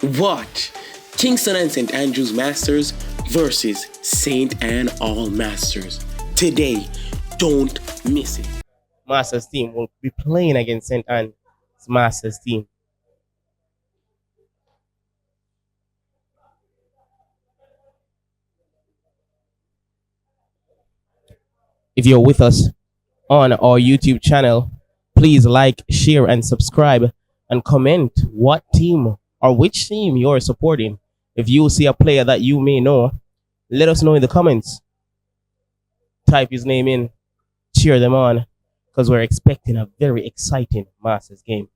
Watch Kingston and St. Andrews Masters versus St. Anne All Masters. Today, don't miss it. Masters team will be playing against St. Anne's Masters team. If you're with us on our YouTube channel, please like, share, and subscribe, and comment what team or which team you're supporting. If you see a player that you may know, let us know in the comments. Type his name in, cheer them on, because we're expecting a very exciting Masters game.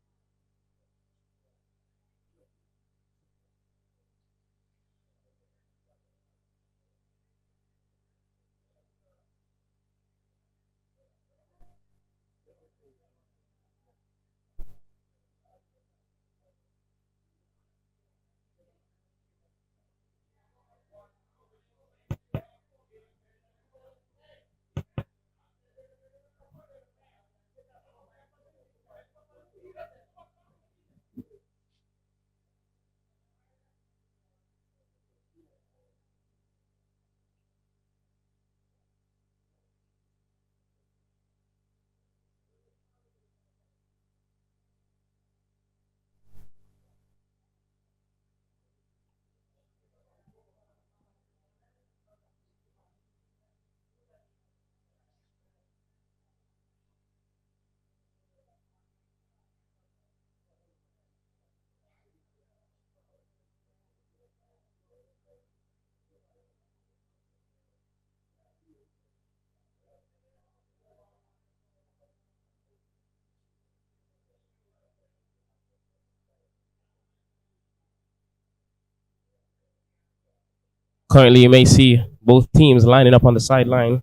Currently, you may see both teams lining up on the sideline.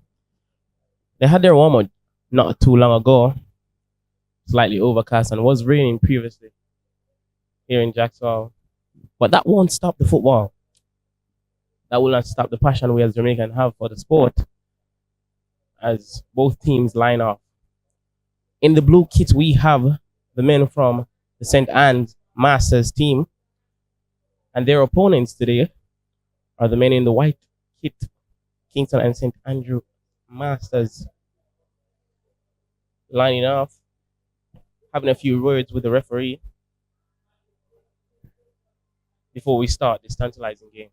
They had their warm up not too long ago, slightly overcast, and was raining previously here in Jacksonville. But that won't stop the football. That will not stop the passion we as Jamaicans have for the sport as both teams line up. In the blue kit, we have the men from the St. Anne's Masters team, and their opponents today are the men in the white kit, Kingston and St. Andrew Masters, lining up, having a few words with the referee before we start this tantalizing game.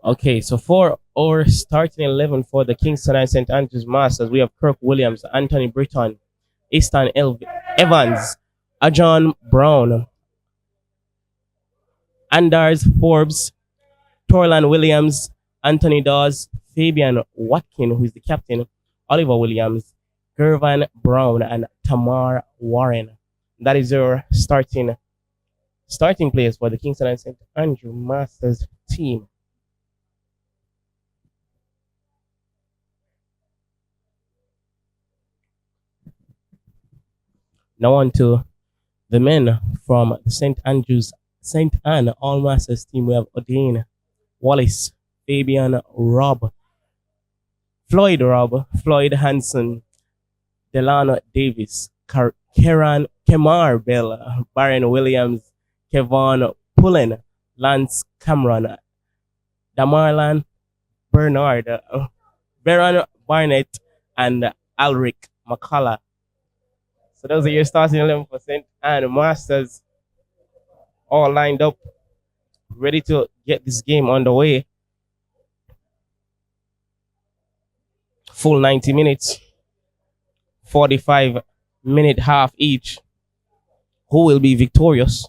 Okay, so for our starting 11 for the Kingston and St. Andrews Masters, we have Kirk Williams, Anthony Britton, Evans, Ajon Brown, Anders Forbes, Torlan Williams, Anthony Dawes, Fabian Watkin, who is the captain, Oliver Williams, Gervan Brown, and Tamar Warren. That is your starting players for the Kingston and St. Andrew Masters team. Now on to the men from the St. Anne All Masters team. We have Odin Wallace, Fabian Robb, Floyd Robb, Floyd Hanson, Delano Davis, Kemar Bell, Baron Williams, Kevon Pullen, Lance Cameron, Damarlan Bernard, Baron Barnett, and Alric McCullough. So those are your starting 11 for St. Anne Masters, all lined up, ready to get this game underway. Full 90 minutes, 45-minute half each. who will be victorious.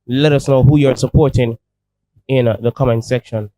Let us know who you're supporting in the comment section.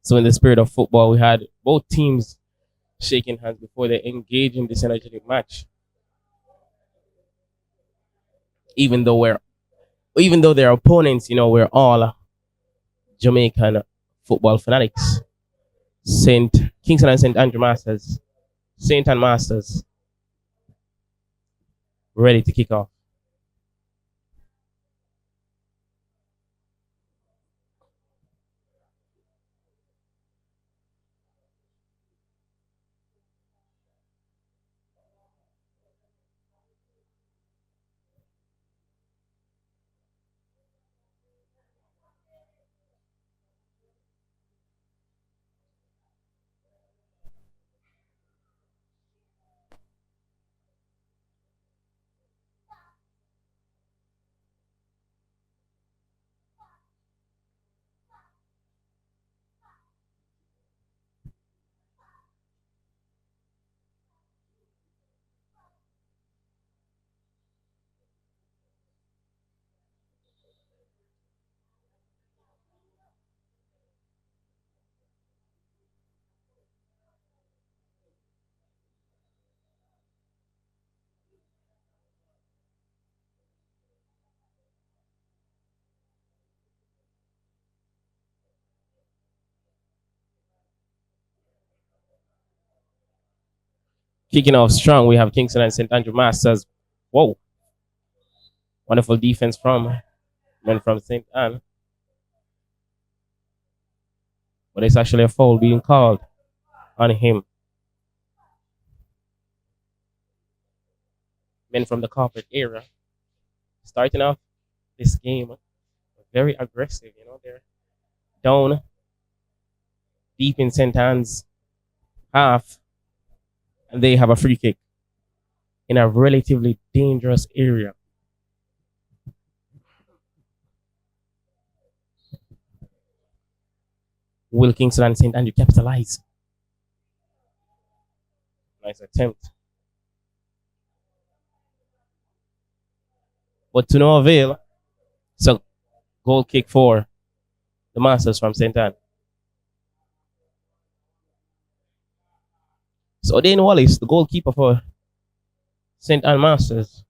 So in the spirit of football, we had both teams shaking hands before they engage in this energetic match. Even though we're even though their opponents, we're all Jamaican football fanatics. Saint Kingston and Saint Andrew Masters, Saint and Masters, ready to kick off. Kicking off strong, we have Kingston and St. Andrew Masters. Whoa. Wonderful defense from men from St. Anne. But it's actually a foul being called on him. Men from the corporate area starting off this game very aggressive. They're down deep in St. Anne's half, and they have a free kick in a relatively dangerous area. Will Kingston and St. Andrew capitalize? Nice attempt. But to no avail. So, goal kick for the Masters from St. Anne. So, Dane Wallace, the goalkeeper for St. Anne Masters,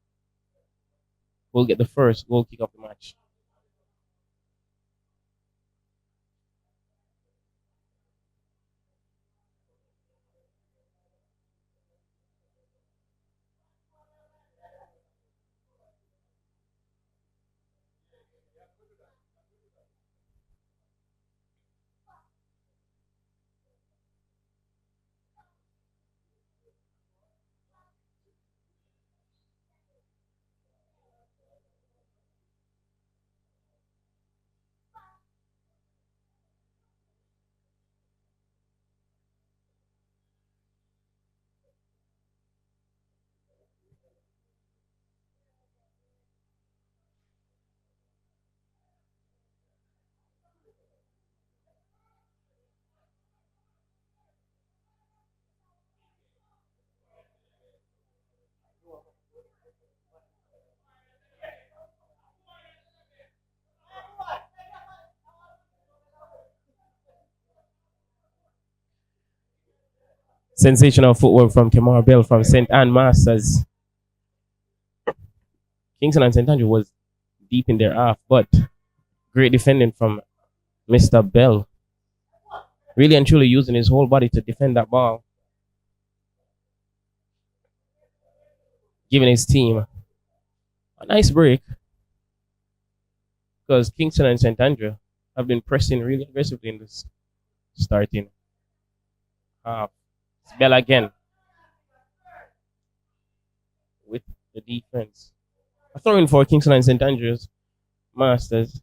will get the first goal kick of the match. Sensational footwork from Kemar Bell from St. Anne Masters. Kingston and St. Andrew was deep in their half, but great defending from Mr. Bell. Really and truly using his whole body to defend that ball. Giving his team a nice break because Kingston and St. Andrew have been pressing really aggressively in this starting half. It's Bell again. the defense. A throw in for Kingston and St. Andrews Masters.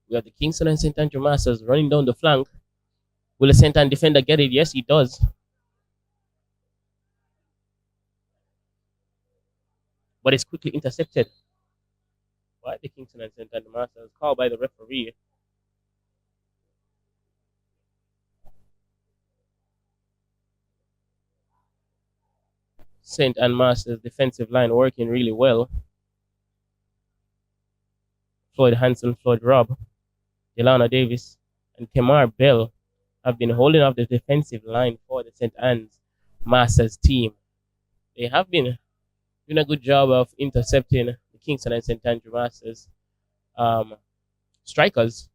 We have the Kingston and St. Andrews Masters running down the flank. Will the St. Anne defender get it? Yes, he does. But it's quickly intercepted by the Kingston and St. Andrews Masters. Called by the referee. St. Anne Masters defensive line working really well. Floyd Hanson, Floyd Robb, Delana Davis, and Kemar Bell have been holding up the defensive line for the St. Anne's Masters team. They have been doing a good job of intercepting the Kingston and St. Andrew Masters um, strikers,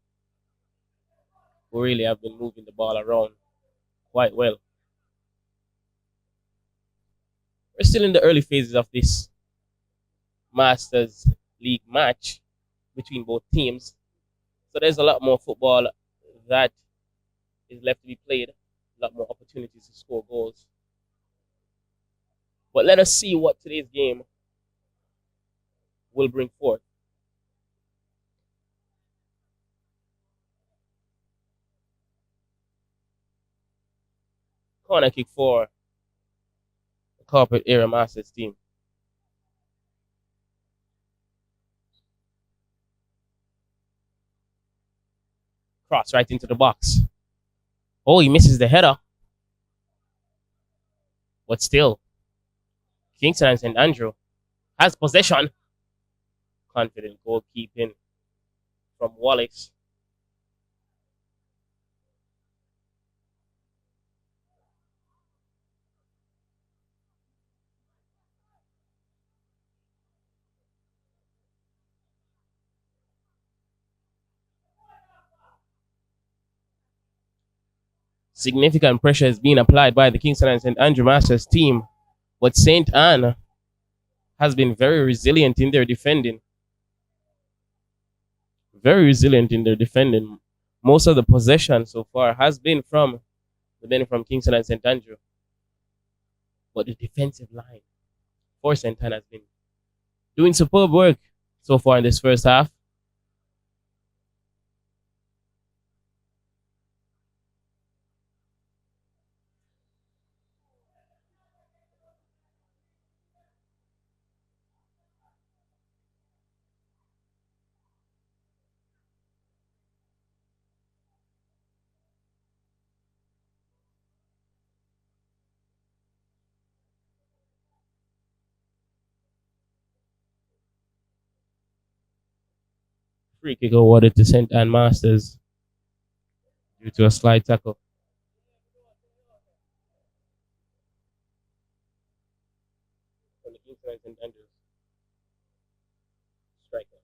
who really have been moving the ball around quite well. We're still in the early phases of this Masters League match between both teams, so there's a lot more football that is left to be played, a lot more opportunities to score goals. But let us see what today's game will bring forth. Corner kick for the Corporate Area Masters team. Cross right into the box. Oh, he misses the header. But still, Kingston and St. Andrew has possession. Confident goalkeeping from Wallace. Significant pressure is being applied by the Kingston and St. Andrew Masters team, but St. Anne has been very resilient in their defending. Very resilient in their defending. Most of the possession so far has been from Kingston and St. Andrew, but the defensive line for St. Anne has been doing superb work so far in this first half. Free kick awarded to St. Anne Masters due to a slide tackle. From the Kingston and St. Andrews striker.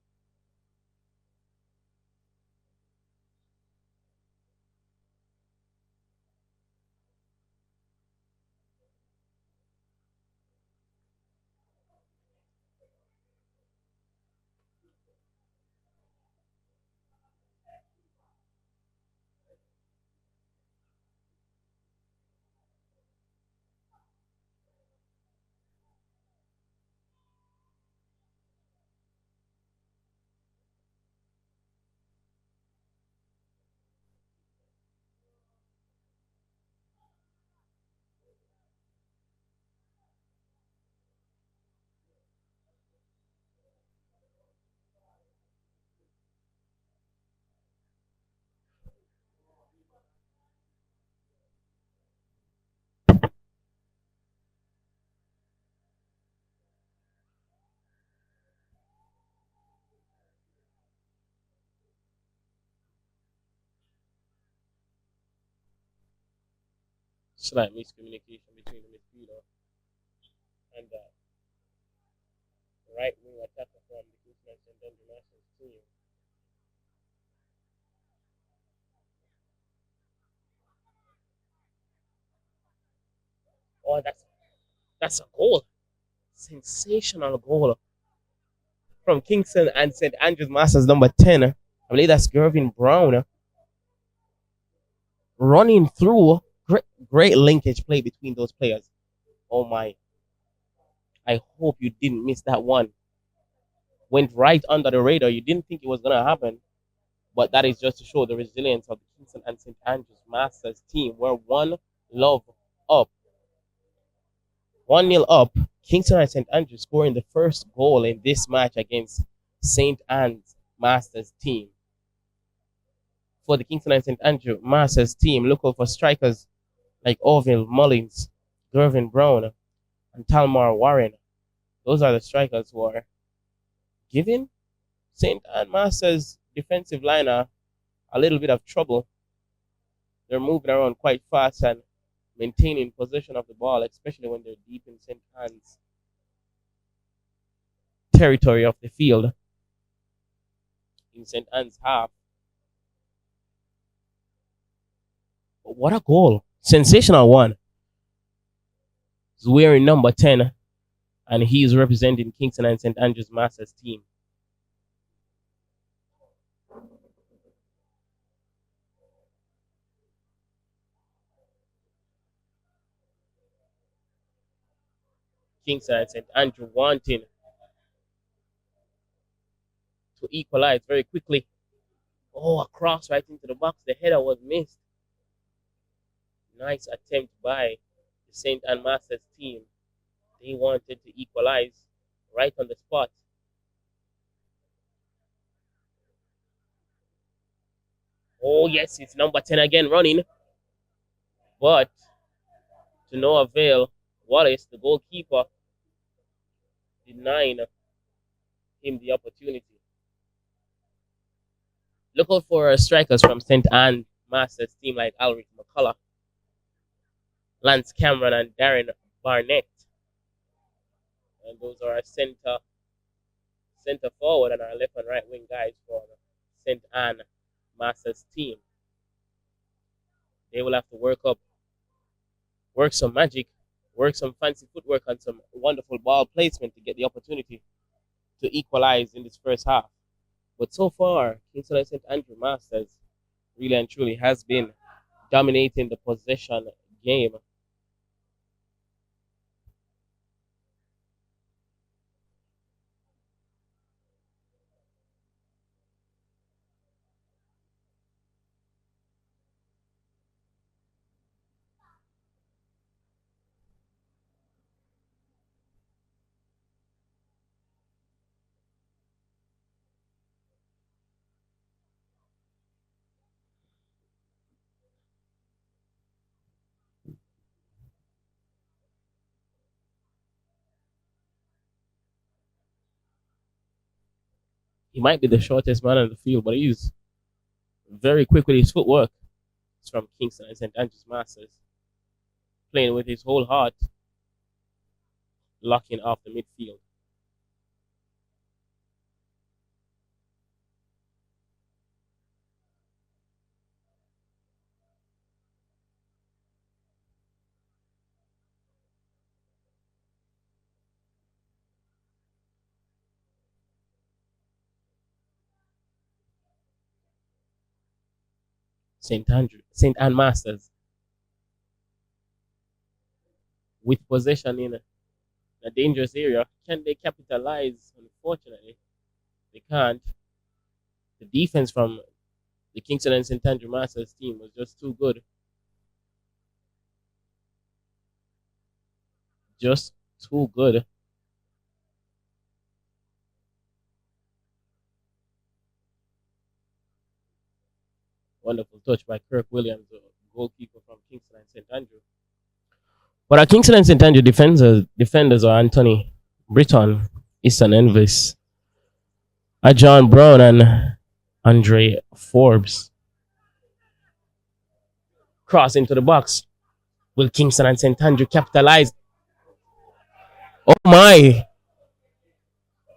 Slight miscommunication between the midfielder and the right wing attacker from the Kingston and Dundee Masters team. Oh, that's a goal. Sensational goal from Kingston and St. Andrews Masters number 10. I believe that's Gervin Brown running through. Great linkage play between those players. Oh my. I hope you didn't miss that one. Went right under the radar. You didn't think it was going to happen. But that is just to show the resilience of the Kingston and St. Andrews Masters team. We're one love up. 1-0 up. Kingston and St. Andrews scoring the first goal in this match against St. Anne's Masters team. For the Kingston and St. Andrew Masters team, look out for strikers like Orville Mullins, Gervin Brown, and Talmar Warren. Those are the strikers who are giving St. Anne Masters defensive liner a little bit of trouble. They're moving around quite fast and maintaining possession of the ball, especially when they're deep in St. Anne's territory of the field, in St. Anne's half. But what a goal! Sensational one. He's wearing number 10, and he's representing Kingston and St. Andrews Masters team. Kingston and St. Andrew wanting to equalize very quickly. Oh, a cross right into the box. The header was missed. Nice attempt by the St. Anne Masters team. They wanted to equalize right on the spot. Oh, yes, it's number 10 again running. But to no avail, Wallace, the goalkeeper, denying him the opportunity. Look out for strikers from St. Anne Masters team like Alric McCullough, Lance Cameron, and Darren Barnett. And those are our center forward and our left and right wing guys for St. Anne Masters team. They will have to work some magic, work some fancy footwork and some wonderful ball placement to get the opportunity to equalize in this first half. But so far, Kingston and St. Andrew Masters really and truly has been dominating the possession game. He might be the shortest man on the field, but he's very quick with his footwork. It's from Kingston and St. Andrews Masters, playing with his whole heart, locking off the midfield. St. Anne Masters with possession in a dangerous area. Can they capitalize? Unfortunately, they can't. The defense from the Kingston and St. Andrew Masters team was just too good. Just too good. Wonderful touch by Kirk Williams, the goalkeeper from Kingston and St. Andrew. But our Kingston and St. Andrew defenders are Anthony Britton, Easton Envis, John Brown, and Andre Forbes. Cross into the box. Will Kingston and St. Andrew capitalize? Oh my!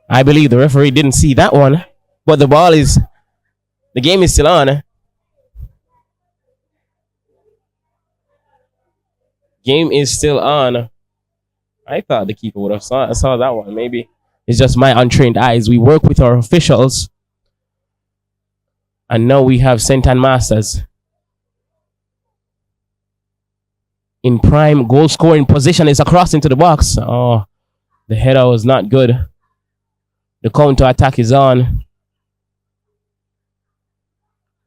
I believe the referee didn't see that one, but the game is still on. Game is still on. I thought the keeper would have saw that one. Maybe it's just my untrained eyes. We work with our officials, and now we have St. Anne Masters in prime goal scoring position. Is across into the box. Oh, the header was not good. The counter attack is on.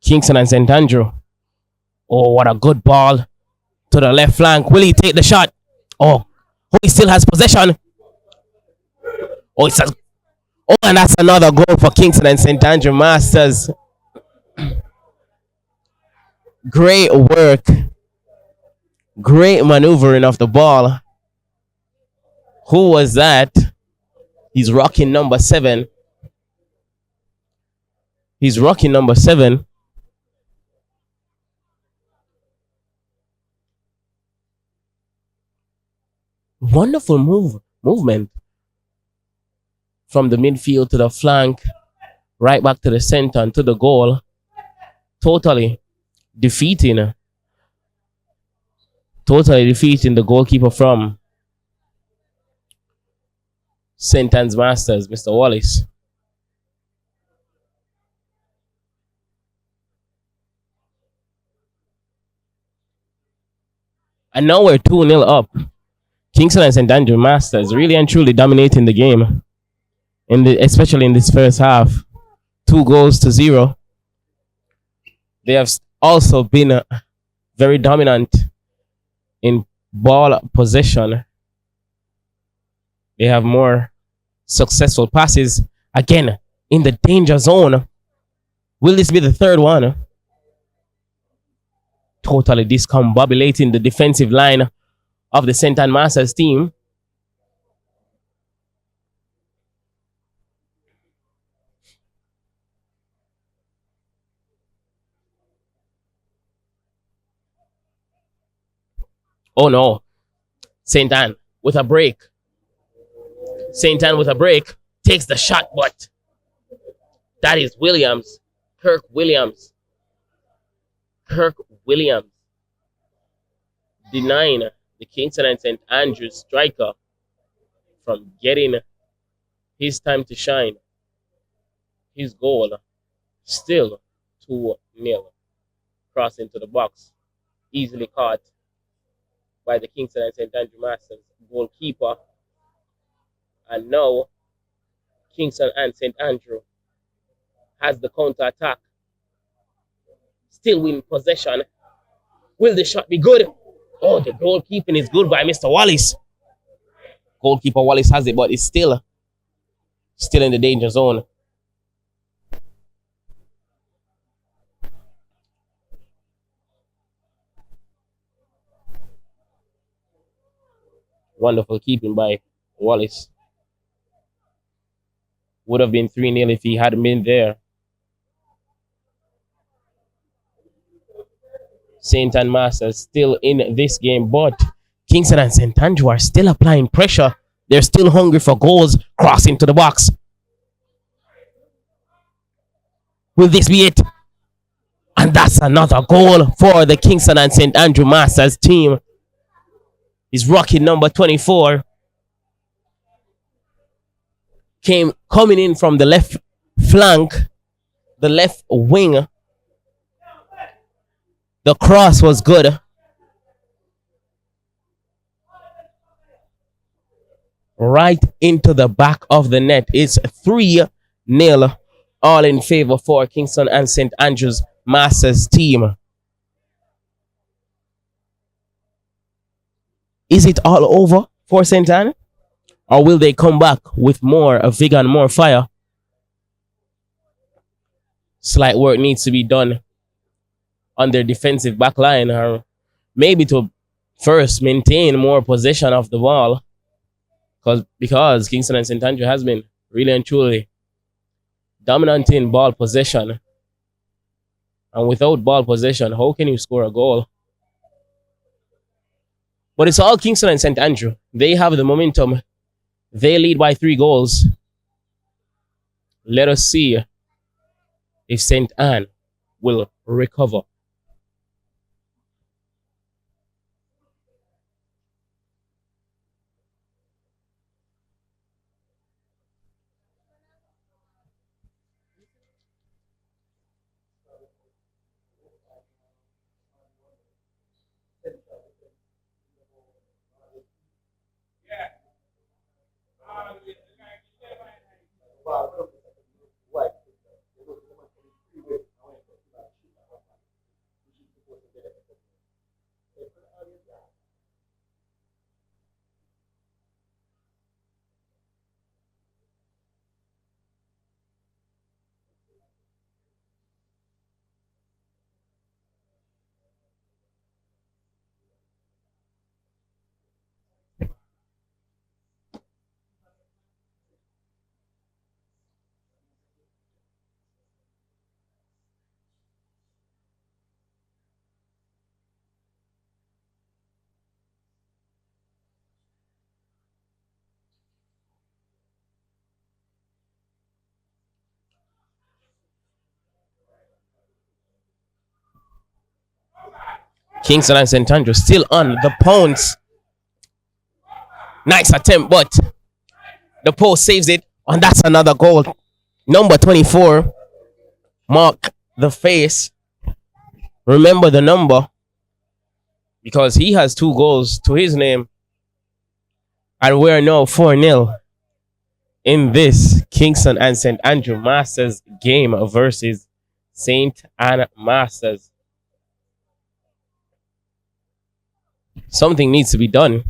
Kingston and St. Andrew. Oh, what a good ball to the left flank. Will he take the shot? Oh, he still has possession. Oh, and that's another goal for Kingston and St. Andrew Masters. Great work. Great maneuvering of the ball. Who was that? He's rocking number 7. He's rocking number 7. Wonderful movement from the midfield to the flank, right back to the center and to the goal. Totally defeating the goalkeeper from St. Anne's Masters, Mr. Wallace. And now we're 2-0 up. Kingston and St. Andrew Masters really and truly dominating the game, especially in this first half. 2-0. They have also been very dominant in ball possession. They have more successful passes. Again, in the danger zone. Will this be the third one? Totally discombobulating the defensive line of the St. Anne Masters team. Oh no. St. Anne with a break. St. Anne with a break. Takes the shot, but that is Williams. Kirk Williams. Denying the Kingston and St. Andrews striker from getting his time to shine. His goal still 2-0. Cross into the box. Easily caught by the Kingston and St. Andrew Masters goalkeeper. And now Kingston and St. Andrew has the counter attack. Still win possession. Will the shot be good? Oh, the goalkeeping is good by Mr. Wallace. Goalkeeper Wallace has it, but it's still in the danger zone. Wonderful keeping by Wallace. Would have been 3-0 if he hadn't been there. St. Anne Masters still in this game, but Kingston and St. Andrew are still applying pressure. They're still hungry for goals. Cross into the box. Will this be it? And that's another goal for the Kingston and St. Andrew Masters team. He's rocking number 24. Coming in from the left flank, the left wing. The cross was good. Right into the back of the net. It's 3-0, all in favor for Kingston and St. Andrews Masters team. Is it all over for St. Anne? Or will they come back with more vigor and more fire? Slight work needs to be done on their defensive back line, or maybe to first maintain more possession of the ball, because Kingston and St. Andrew has been really and truly dominant in ball possession. And without ball possession, how can you score a goal? But it's all Kingston and St. Andrew. They have the momentum. They lead by 3 goals. Let us see if St. Anne will recover. Kingston and St. Andrew still on the pounce. Nice attempt, but the post saves it. And that's another goal. Number 24. Mark the face. Remember the number. Because he has 2 goals to his name. And we're now 4-0 in this Kingston and St. Andrew Masters game versus St. Anne Masters. Something needs to be done.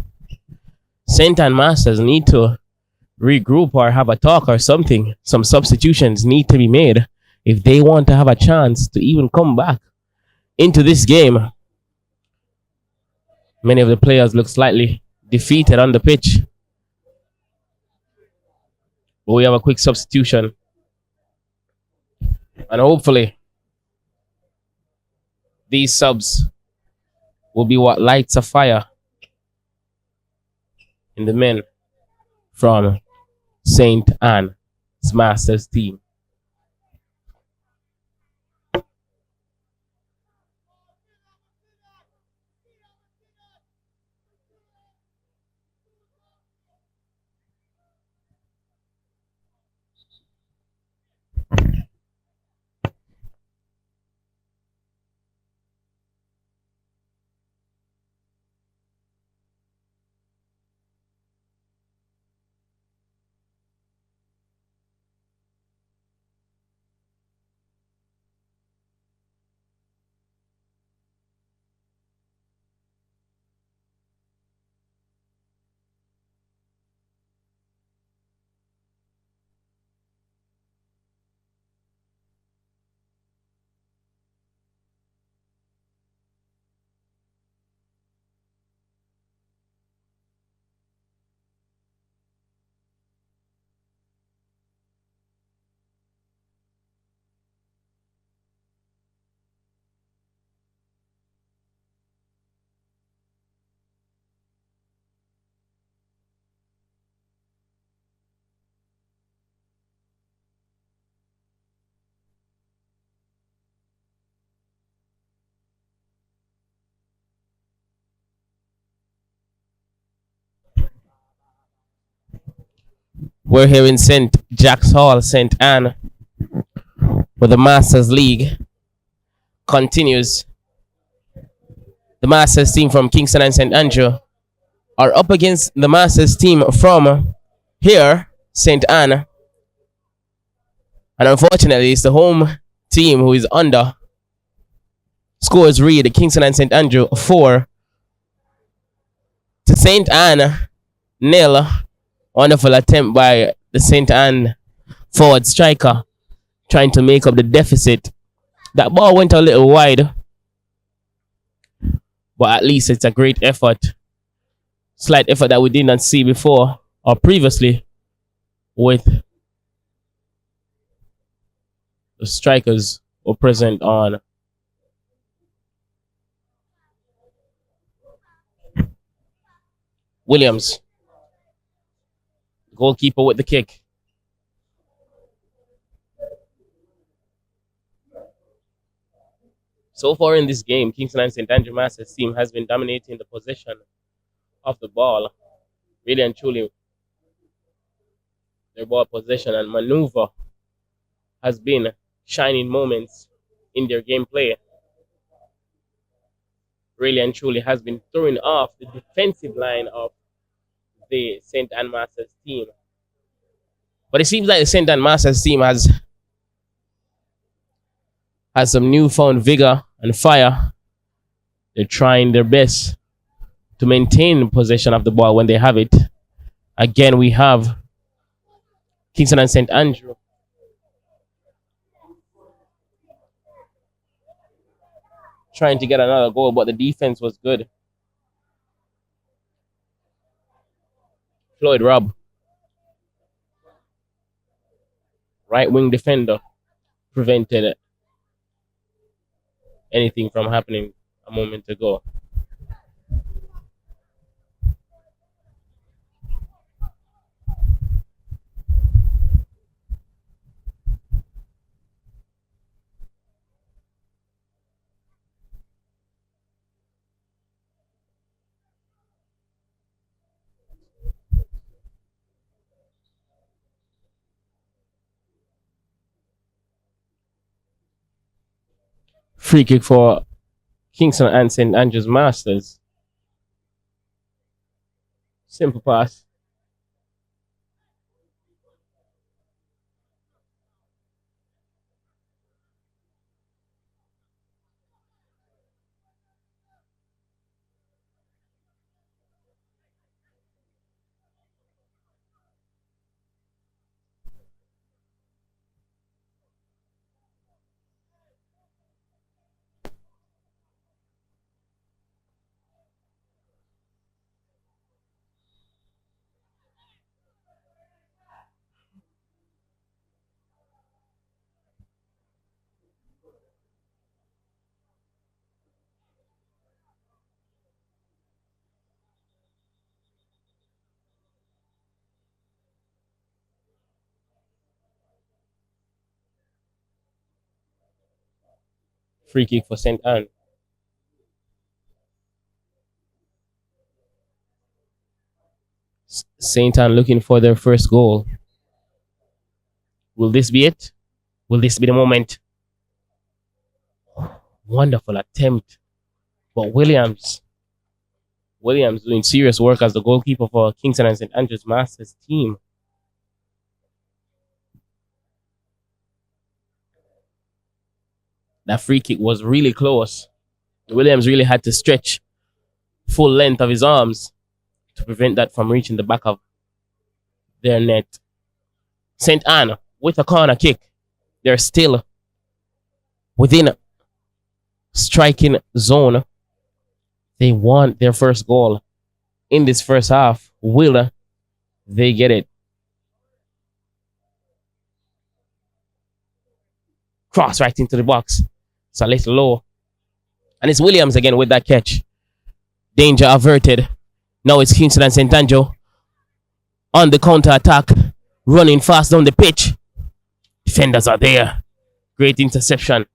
St. Anne Masters need to regroup or have a talk or something. Some substitutions need to be made if they want to have a chance to even come back into this game. Many of the players look slightly defeated on the pitch. But we have a quick substitution. And hopefully these subs will be what lights a fire in the men from St. Anne's Masters team. We're here in St. Jack's Hall, St. Anne, where the Masters League continues. The Masters team from Kingston and St. Andrew are up against the Masters team from here, St. Anne. And unfortunately, it's the home team who is under. Scores read Kingston and St. Andrew 4 to St. Anne 0. Wonderful attempt by the St. Anne forward striker trying to make up the deficit. That ball went a little wide, but at least it's a great effort. Slight effort that we did not see before or previously with the strikers who are present on Williams, goalkeeper with the kick. So far in this game, Kingston and St. Andrew Masters team has been dominating the possession of the ball. Really and truly, their ball possession and maneuver has been shining moments in their gameplay. Really and truly has been throwing off the defensive line of the St. Anne Masters team. But it seems like the St. Anne Masters team has some newfound vigor and fire. They're trying their best to maintain possession of the ball when they have it. Again, we have Kingston and St. Andrew trying to get another goal, but the defense was good. Floyd Robb, right wing defender, prevented anything from happening a moment ago. Free kick for Kingston and St. Andrews Masters. Simple pass. Free kick for St. Anne. St. Anne looking for their first goal. Will this be it? Will this be the moment? Wonderful attempt. But Williams doing serious work as the goalkeeper for Kingston and St. Andrews Masters team. That free kick was really close. Williams really had to stretch full length of his arms to prevent that from reaching the back of their net. St. Anne with a corner kick. They're still within striking zone. They want their first goal in this first half. Will they get it? Cross right into the box. It's a little low. And it's Williams again with that catch. Danger averted. Now it's Kingston and St. Andrew on the counter attack. Running fast down the pitch. Defenders are there. Great interception.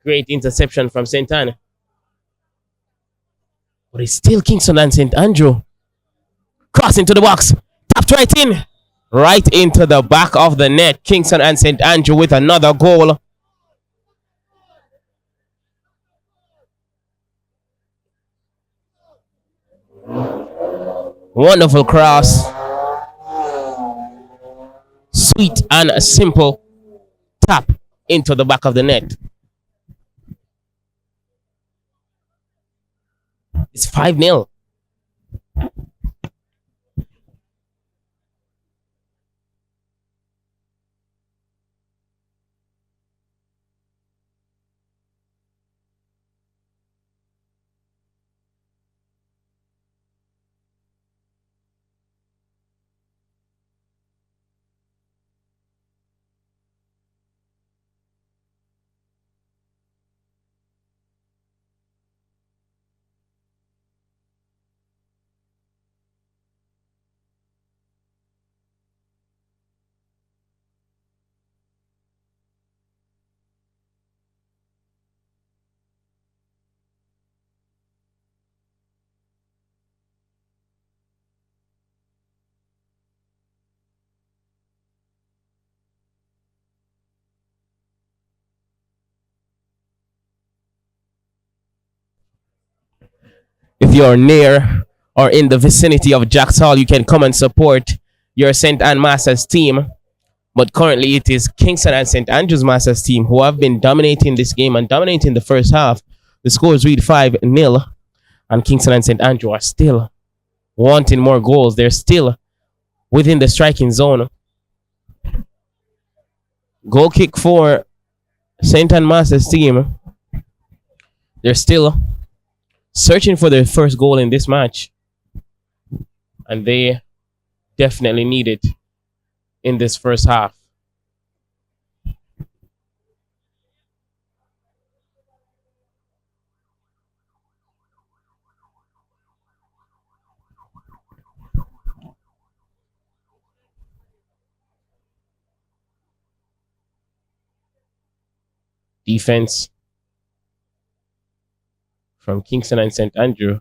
Great interception from St. Anne. But it's still Kingston and St. Andrew. Cross into the box. Tapped right in. Right into the back of the net. Kingston and St. Andrew with another goal. Wonderful cross. Sweet and simple tap into the back of the net. It's 5-0. If you're near or in the vicinity of Jacks Hall, you can come and support your St. Anne Masters team. But currently, it is Kingston and St. Andrews Masters team who have been dominating this game and dominating the first half. The scores read 5-0, and Kingston and St. Andrew are still wanting more goals. They're still within the striking zone. Goal kick for St. Anne Masters team. They're still searching for their first goal in this match, and they definitely need it in this first half. Defense from Kingston and St. Andrew,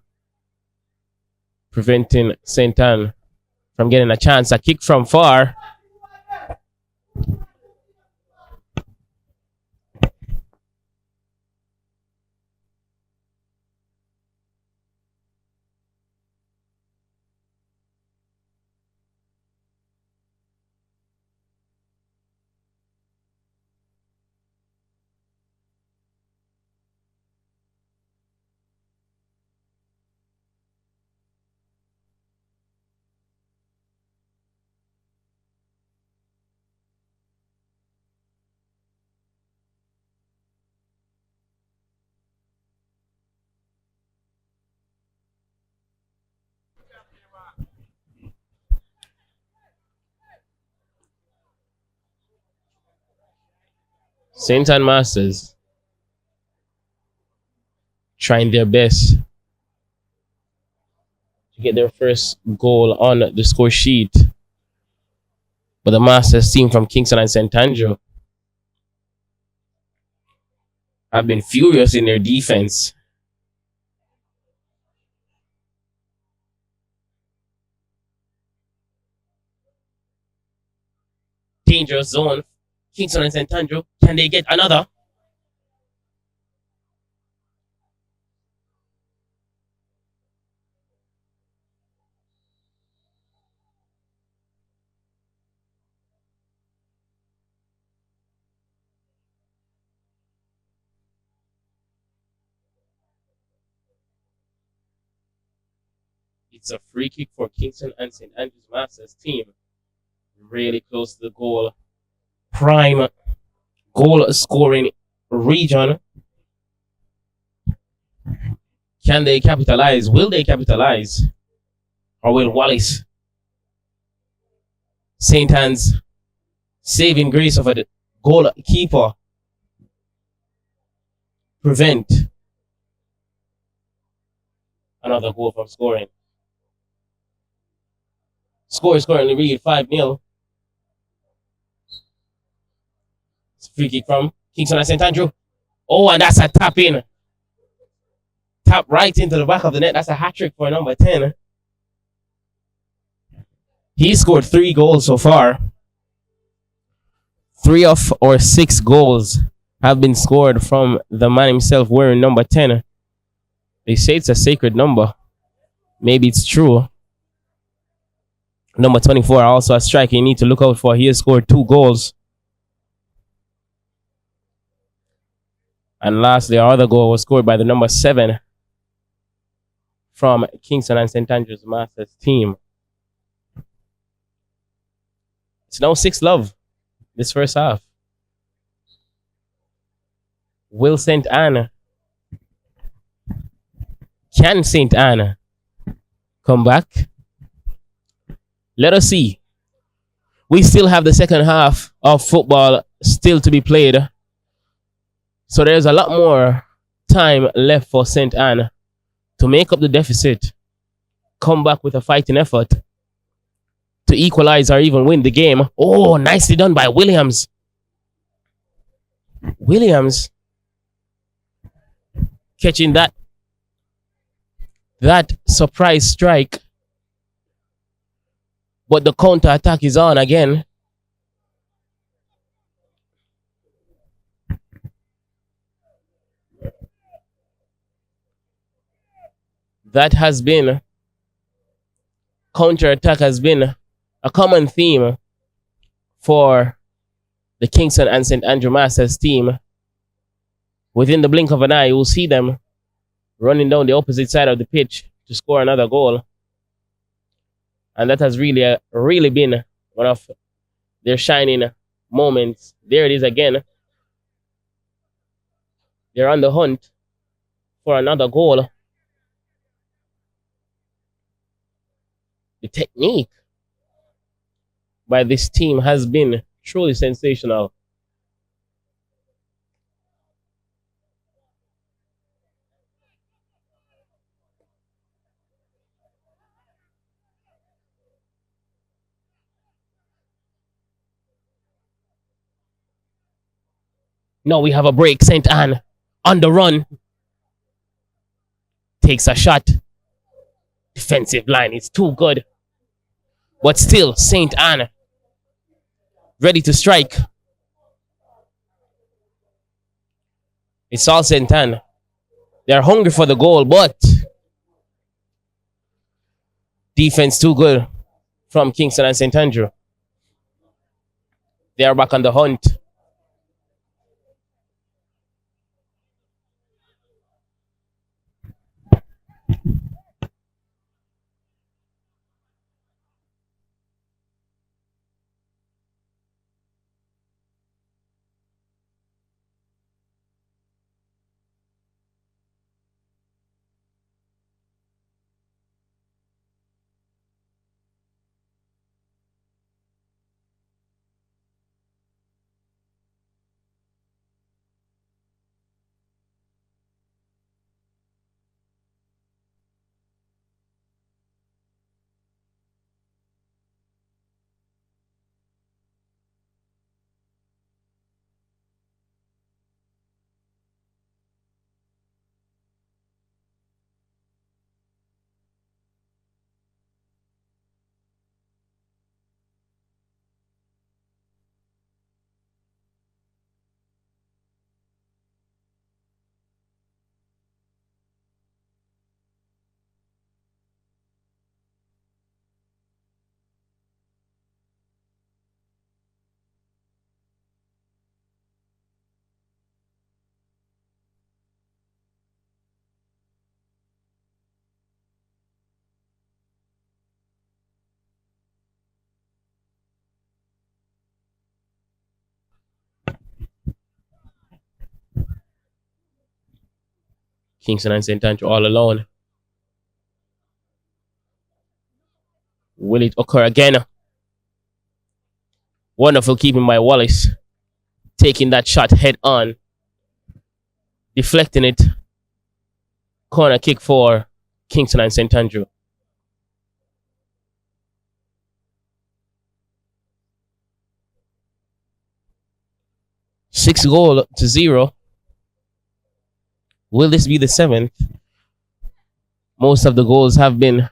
preventing St. Anne from getting a chance. A kick from far. St. Anne Masters trying their best to get their first goal on the score sheet. But the Masters team from Kingston and St. Andrew have been furious in their defense. Dangerous zone. Kingston and St. Andrew. Can they get another? It's a free kick for Kingston and St. Andrews Masters team. Really close to the goal. Prime goal scoring region. Can they capitalize? Will they capitalize? Or will Wallace, St. Anne's saving grace of a goalkeeper, prevent another goal from scoring? Score is currently read 5-0. Free kick from Kingston and St. Andrew. Oh, and that's a tap in. Tap right into the back of the net. That's a hat trick for number 10. He scored 3 goals so far. 3 of or 6 goals have been scored from the man himself wearing number 10. They say it's a sacred number. Maybe it's true. Number 24, also a striker you need to look out for. He has scored 2 goals. And lastly, our other goal was scored by the number 7 from Kingston and St. Andrews Masters team. It's now 6-love this first half. Will St. Anne, can St. Anne come back? Let us see. We still have the second half of football still to be played. So there's a lot more time left for St. Anne to make up the deficit, come back with a fighting effort to equalize or even win the game. Oh, nicely done by Williams. Williams catching that surprise strike. But the counter attack is on again. that has been counterattack has been a common theme for the Kingston and St. Andrew Masters team. Within the blink of an eye, you will see them running down the opposite side of the pitch to score another goal. And that has really been one of their shining moments. There it is again. They're on the hunt for another goal. The technique by this team has been truly sensational. Now we have a break. St. Anne on the run. Takes a shot. Defensive line is too good. But still, St. Anne ready to strike. It's all St. Anne. They're hungry for the goal, but defense too good from Kingston and St. Andrew. They are back on the hunt. Kingston and St. Andrew all alone. Will it occur again? Wonderful keeping by Wallace. Taking that shot head on. Deflecting it. Corner kick for Kingston and St. Andrew. 6-0. Will this be the 7th? Most of the goals have been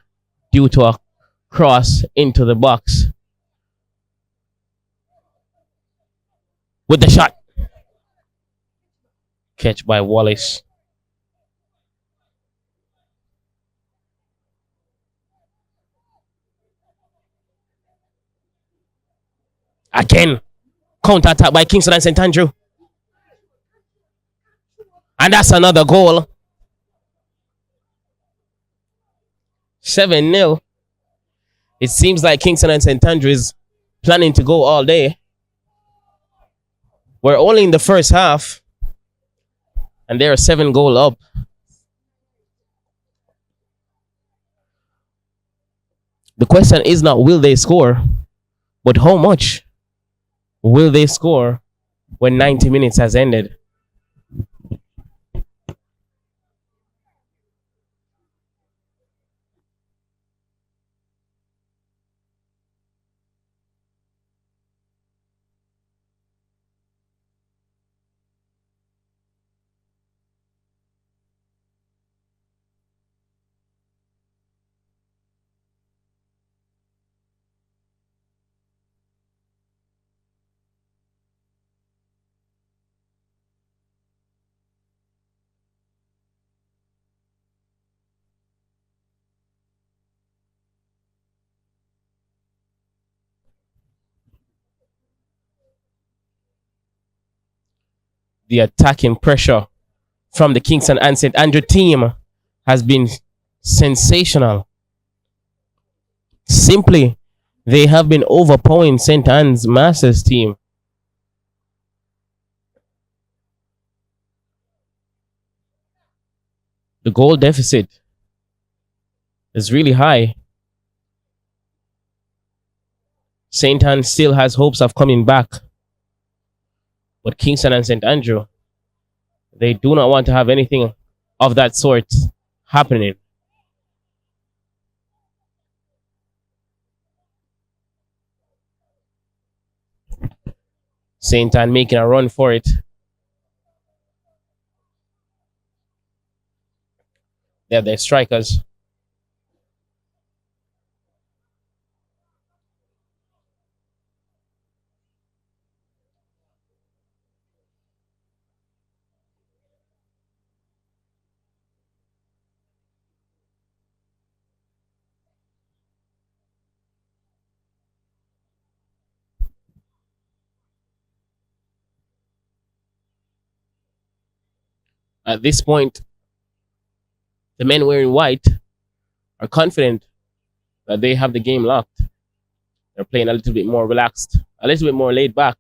due to a cross into the box. With the shot. Catch by Wallace. Again. Counter attack by Kingston and St. Andrew. And that's another goal. 7-0. It seems like Kingston and St. Andrew is planning to go all day. We're only in the first half. And they're 7-goal up. The question is not will they score, but how much will they score when 90 minutes has ended? The attacking pressure from the Kingston and St. Andrew team has been sensational. Simply, they have been overpowering St. Anne's Masters team. The goal deficit is really high. St. Anne still has hopes of coming back. But Kingston and St. Andrew, they do not want to have anything of that sort happening. St. Anne making a run for it. They have their strikers. At this point, the men wearing white are confident that they have the game locked. They're playing a little bit more relaxed, a little bit more laid back.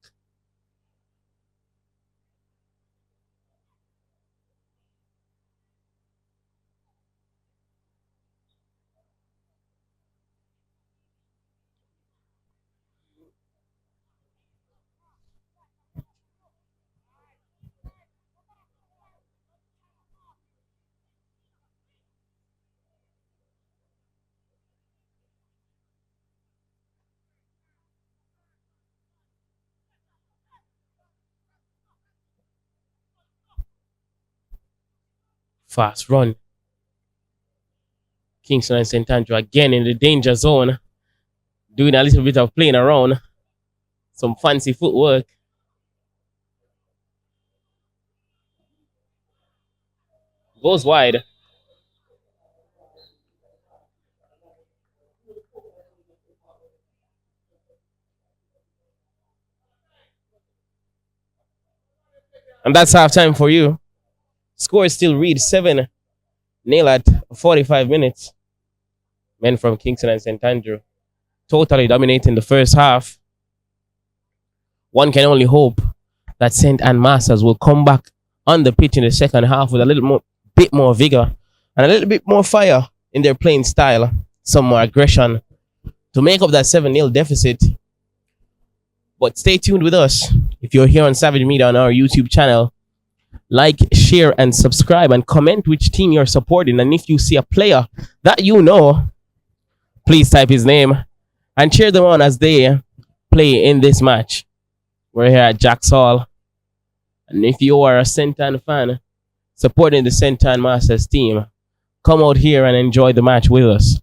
Fast run. Kingston and St. Andrew again in the danger zone, doing a little bit of playing around, some fancy footwork. Goes wide. And that's halftime for you. Score still reads 7-0 at 45 minutes. Men from Kingston and St. Andrew totally dominating the first half. One can only hope that St. Anne Masters will come back on the pitch in the second half with a bit more vigor and a little bit more fire in their playing style, some more aggression to make up that 7-0 deficit. But stay tuned with us. If you're here on Savage Media on our YouTube channel, like, share, and subscribe, and comment which team you're supporting. And if you see a player that you know, please type his name and cheer them on as they play in this match. We're here at Jack's Hall. And if you are a St. Anne fan supporting the St. Anne Masters team, come out here and enjoy the match with us.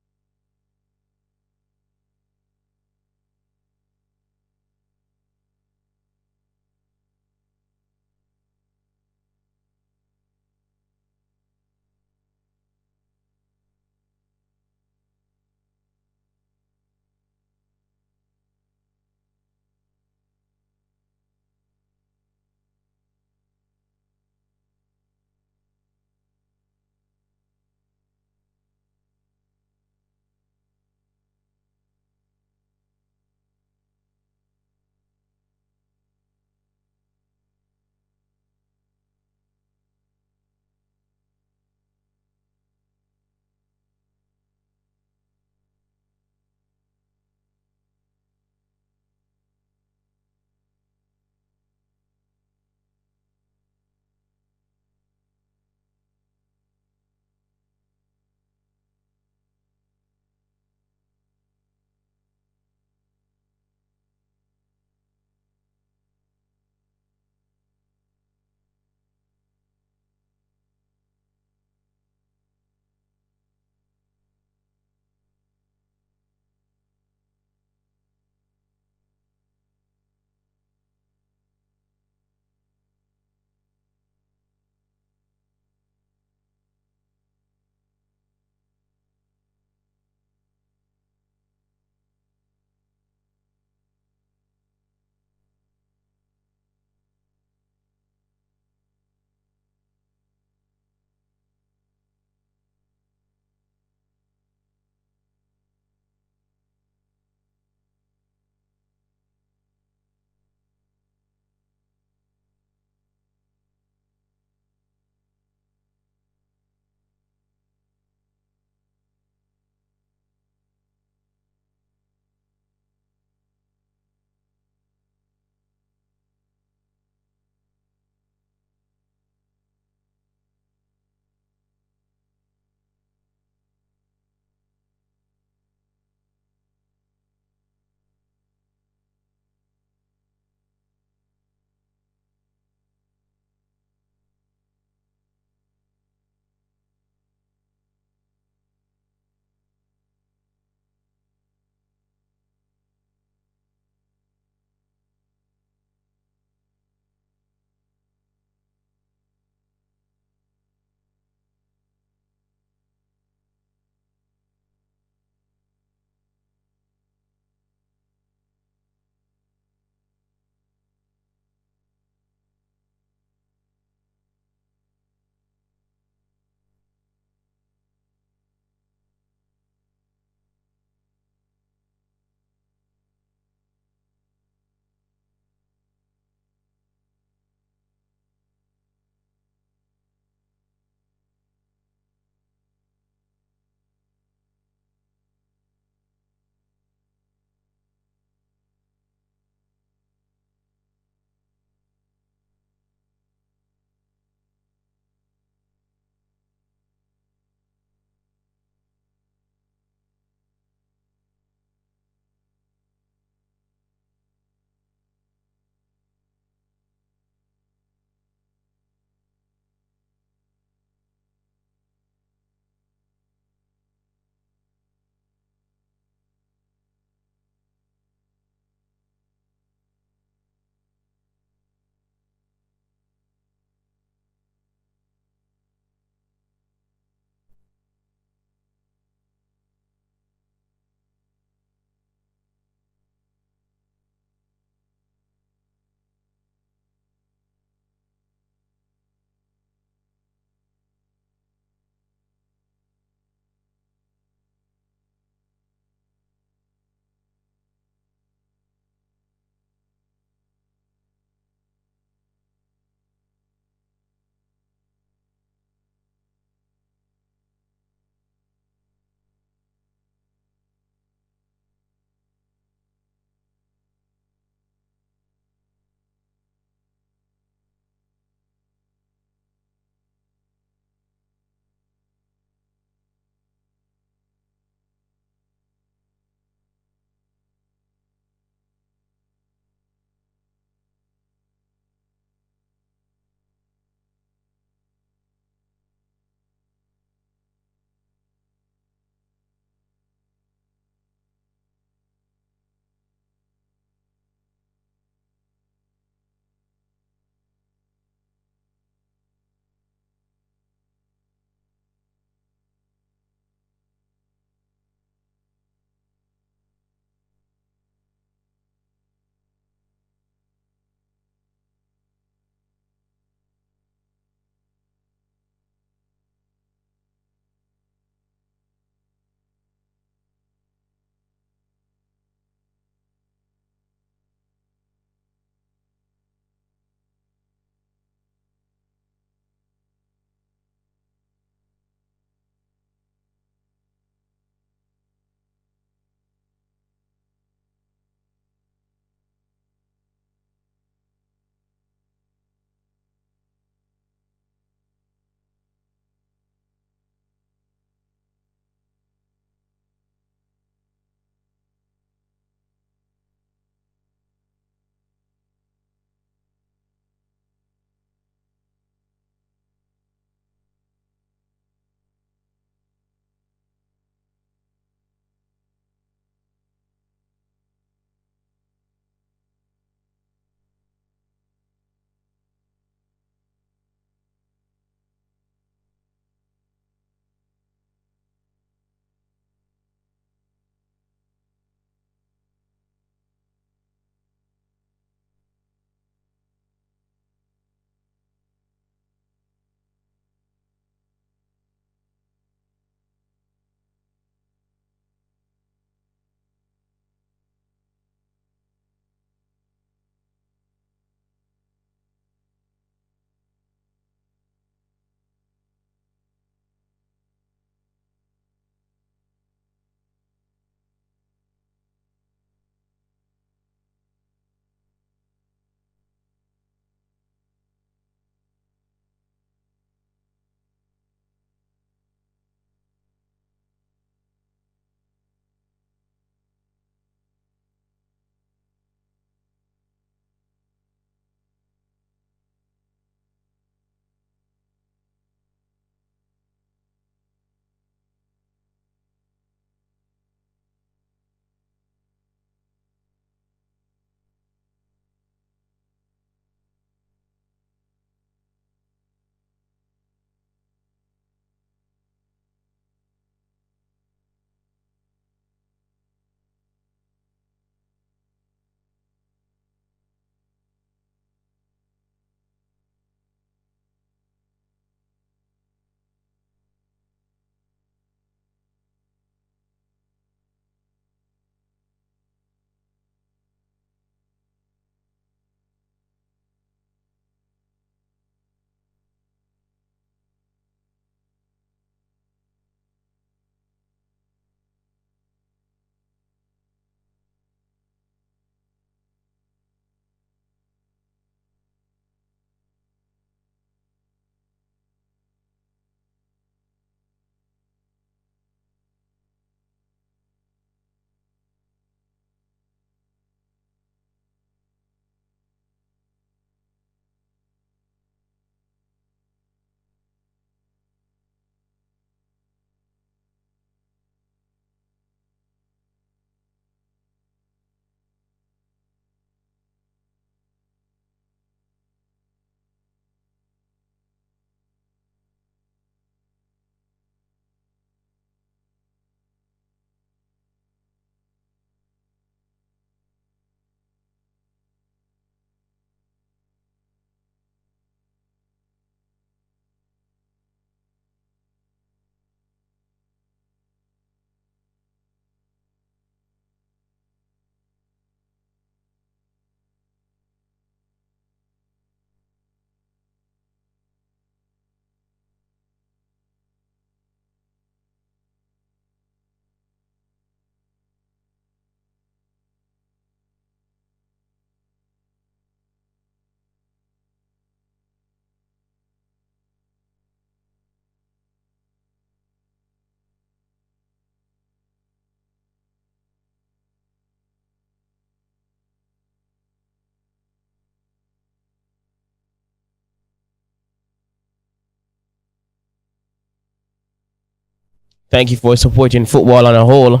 Thank you for supporting football on a whole.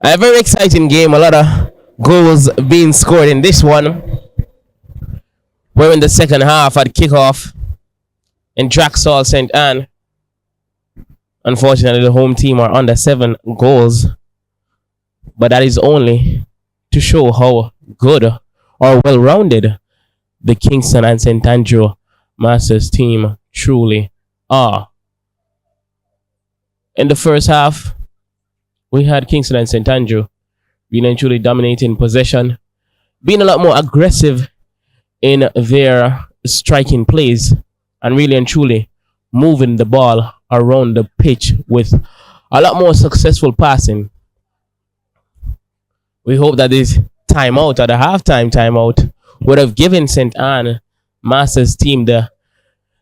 A very exciting game. A lot of goals being scored in this one. We're in the second half at kickoff in Draxall St. Anne. Unfortunately, the home team are under 7 goals, but that is only to show how good or well rounded the Kingston and St. Andrew Masters team truly are. In the first half, we had Kingston and St. Andrew being and truly dominating possession, being a lot more aggressive in their striking plays, and really and truly moving the ball around the pitch with a lot more successful passing. We hope that this timeout or the halftime timeout would have given St. Anne Masters team the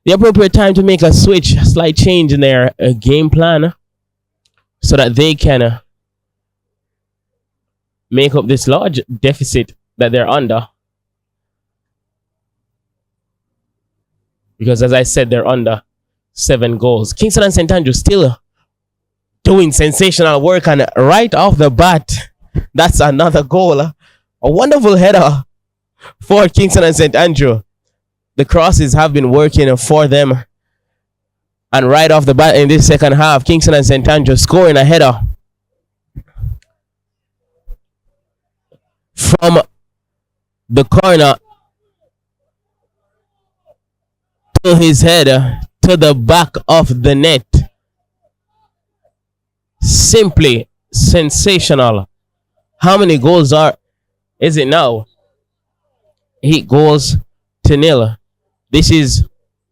appropriate time to make a switch, a slight change in their game plan so that they can make up this large deficit that they're under. Because as I said, they're under 7 goals. Kingston and St. Andrew still doing sensational work, and right off the bat, that's another goal. A wonderful header for Kingston and St. Andrew. The crosses have been working for them. And right off the bat in this second half, Kingston and St. Andrew scoring a header from the corner to his head to the back of the net. Simply sensational. How many goals is it now? 8 goals to 0. This is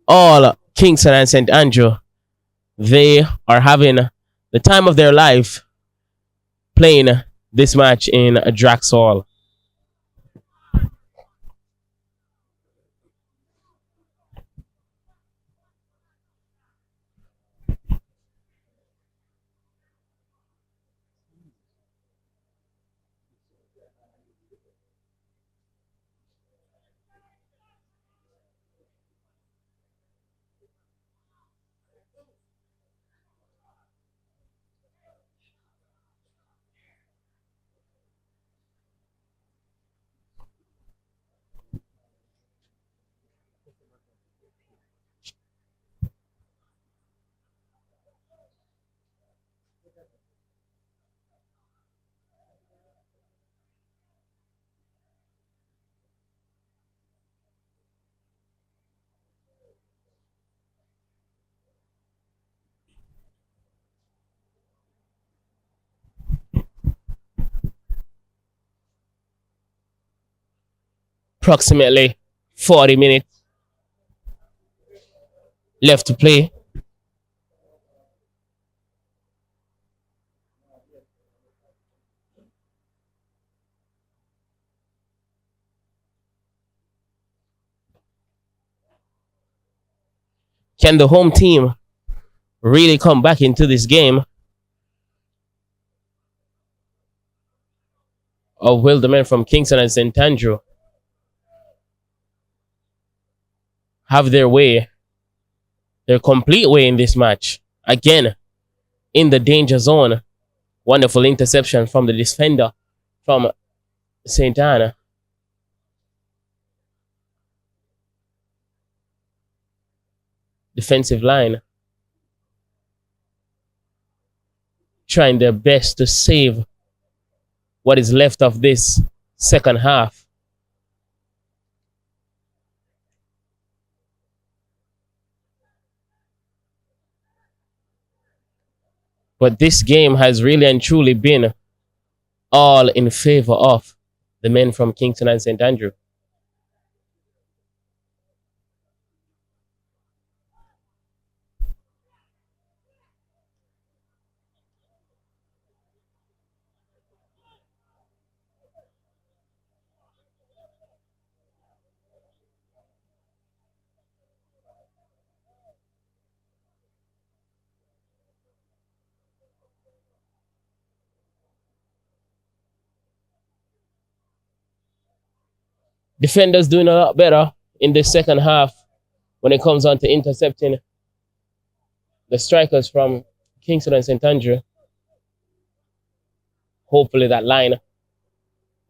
all Kingston and St. Andrew. They are having the time of their life playing this match in Draxall. Approximately 40 minutes left to play. Can the home team really come back into this game? Or will the men from Kingston and St. Andrew have their way, their complete way in this match? Again, in the danger zone. Wonderful interception from the defender from St. Anne. Defensive line trying their best to save what is left of this second half. But this game has really and truly been all in favor of the men from Kingston and St. Andrew. Defenders doing a lot better in the second half when it comes on to intercepting the strikers from Kingston and St. Andrew, hopefully that line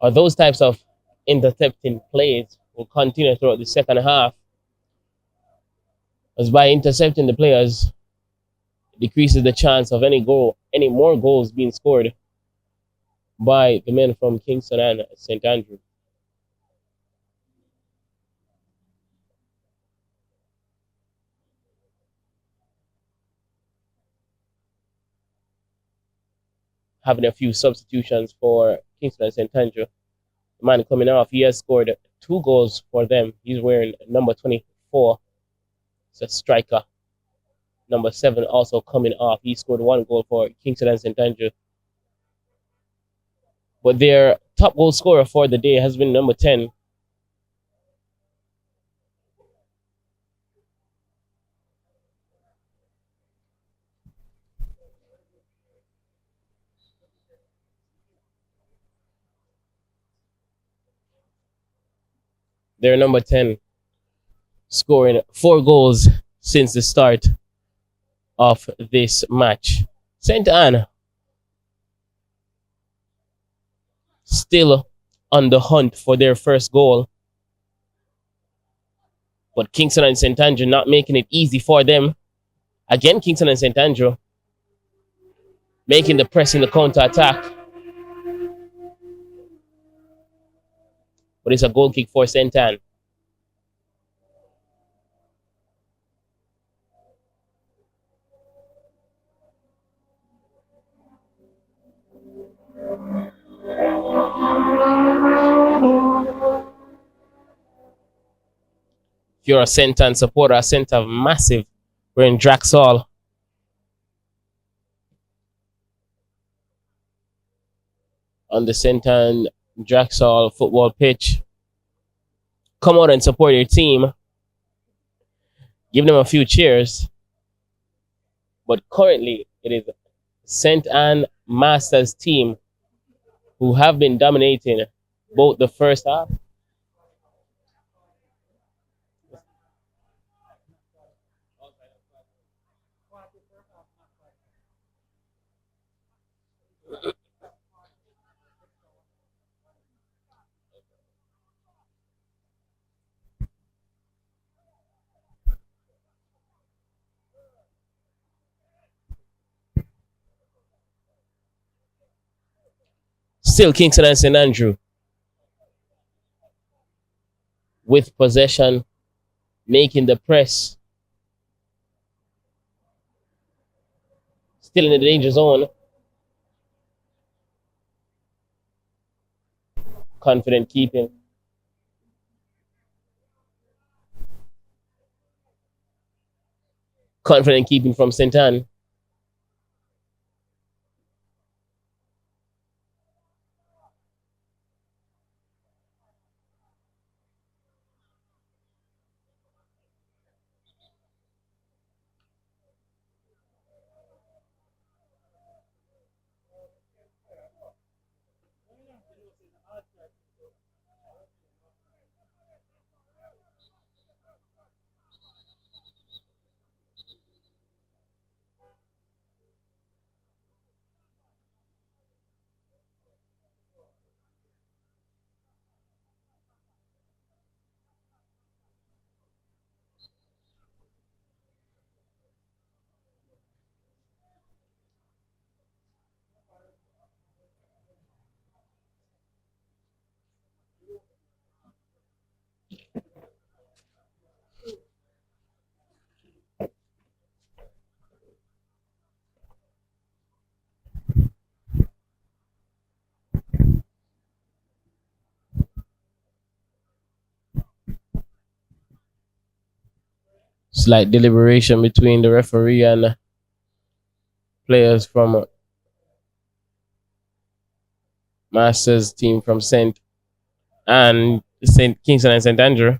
or those types of intercepting plays will continue throughout the second half, as by intercepting the players decreases the chance of any more goals being scored by the men from Kingston and St. Andrew. Having a few substitutions for Kingston and St. Andrew. The man coming off, he has scored 2 goals for them. He's wearing number 24. It's a striker. Number 7 also coming off. He scored 1 goal for Kingston and St. Andrew. But their top goal scorer for the day has been number 10. Their number 10 scoring 4 goals since the start of this match. St. Anne still on the hunt for their first goal. But Kingston and St. Andrew not making it easy for them. Again, Kingston and St. Andrew making the press in the counter attack. But it's a goal kick for St. Anne. If you're a St. Anne supporter, a St. Anne massive, we're in Draxall. On the St. Anne Draxall football pitch. Come out and support your team. Give them a few cheers. But currently, it is St. Anne Masters team who have been dominating both the first half. Still Kingston and St. Andrew with possession, making the press. Still in the danger zone. Confident keeping. Confident keeping from St. Anne. Slight deliberation between the referee and players from Masters team from St. Kingston and St. Andrew.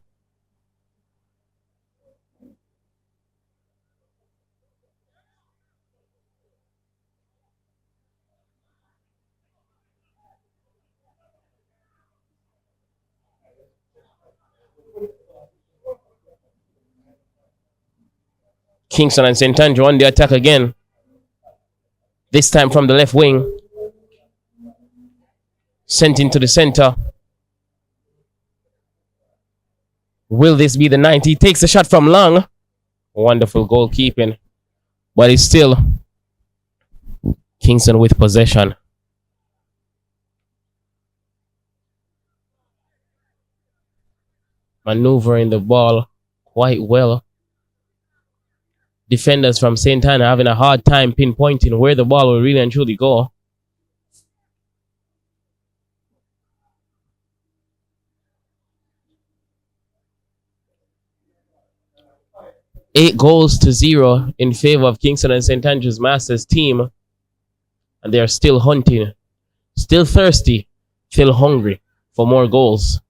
Kingston and St. Andrew on the attack again. This time from the left wing. Sent into the center. Will this be the 90? He takes a shot from long. Wonderful goalkeeping. But it's still Kingston with possession. Maneuvering the ball quite well. Defenders from St. Anne having a hard time pinpointing where the ball will really and truly go. Eight goals to 0 in favor of Kingston and St. Andrews Masters team. And they are still hunting, still thirsty, still hungry for more goals.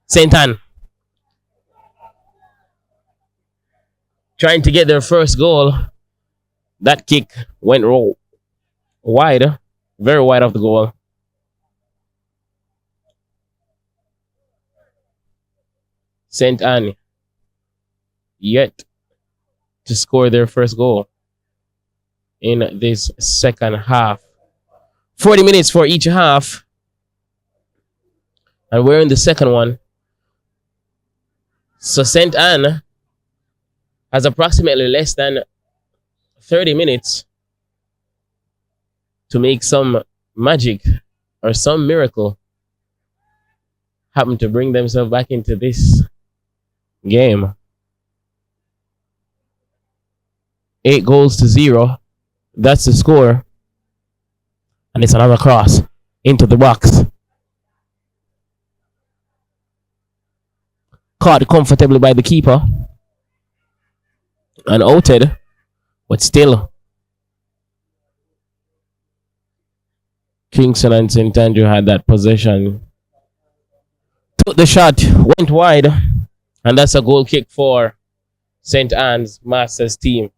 St. Anne trying to get their first goal. That kick went wide, very wide of the goal. St. Anne yet to score their first goal in this second half. 40 minutes for each half. And we're in the second one. So St. Anne has approximately less than 30 minutes to make some magic or some miracle happen to bring themselves back into this game. 8 goals to 0. That's the score. And it's another cross into the box. Caught comfortably by the keeper. And outed. But still, Kingston and St. Andrew had that possession. Took the shot, went wide. And that's a goal kick for St. Anne's Masters team.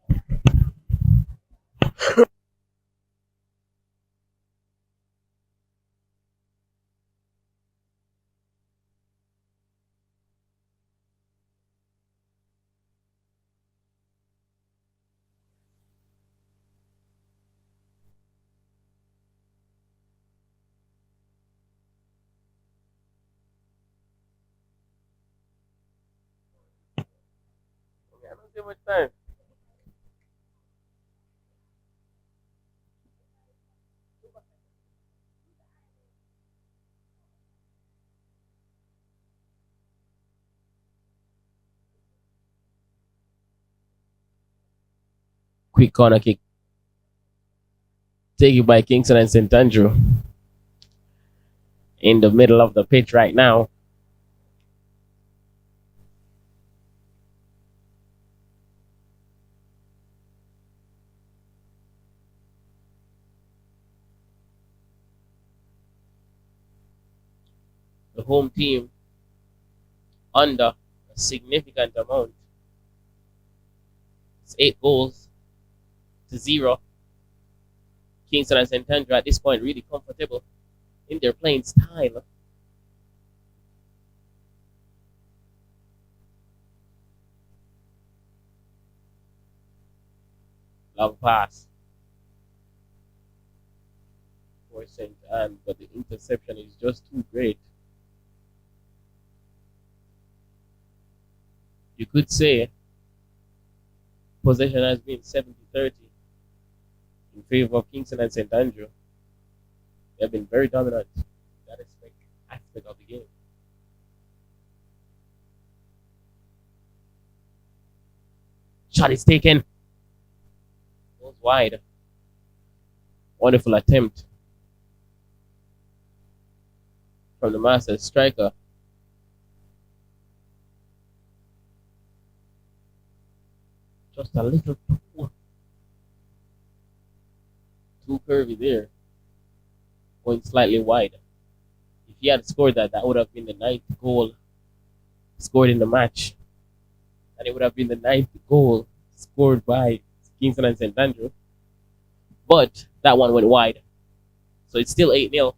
Quick corner kick. Taken by Kingston and St. Andrew. In the middle of the pitch right now. The home team under a significant amount. It's 8 goals to 0. Kingston and St. Andrew at this point really comfortable in their playing style. Long pass for St. Anne, but the interception is just too great. You could say possession has been 70-30 in favor of Kingston and St. Andrew. They have been very dominant in that aspect of the game. Shot is taken. Goes wide. Wonderful attempt from the Masters striker. Just a little too curvy there. Going slightly wide. If he had scored that, that would have been the 9th goal scored in the match. And it would have been the 9th goal scored by Kingston and St. Andrew. But that one went wide. So it's still 8-0.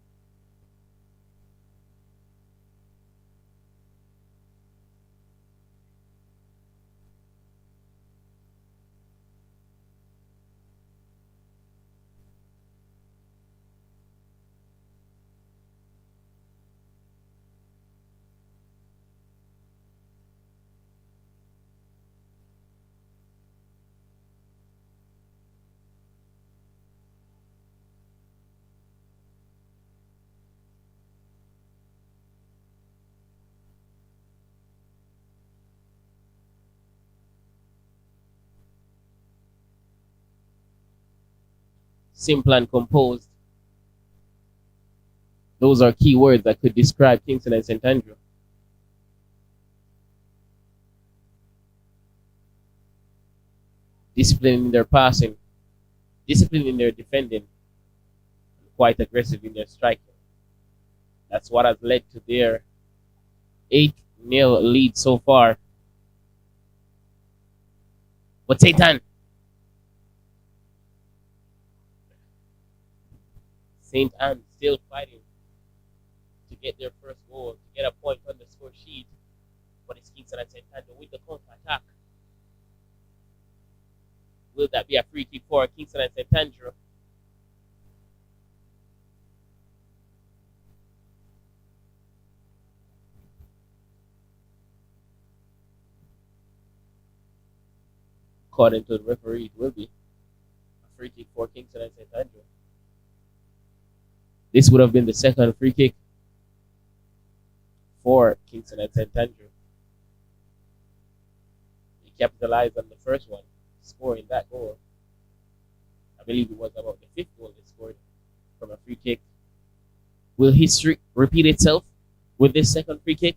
simple and composed. Those are key words that could describe Kingston and St. Andrew. Discipline in their passing, discipline in their defending, and quite aggressive in their striking. That's what has led to their 8-0 lead so far. But St. Anne still fighting to get their first goal, to get a point on the score sheet. But it's Kingston and St. Andrew with the counter attack. Will that be a free kick for Kingston and St. Andrew? According to the referee, it will be a free kick for Kingston and St. Andrew. This would have been the second free kick for Kingston and St. Andrew. They capitalized on the first one, scoring that goal. I believe it was about the fifth goal they scored from a free kick. Will history repeat itself with this second free kick?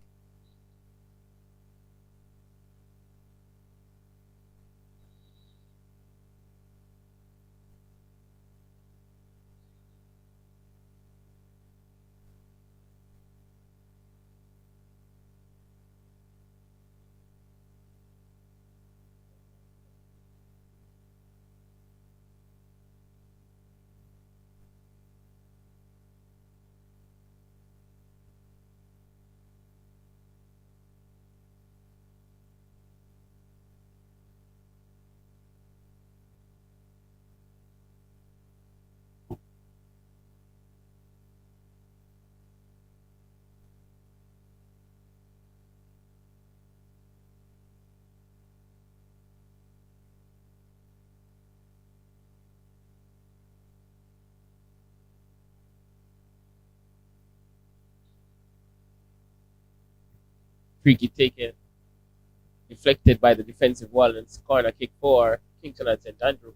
Free kick taken, deflected by the defensive wall, and corner kick for Kingston and St. Andrew.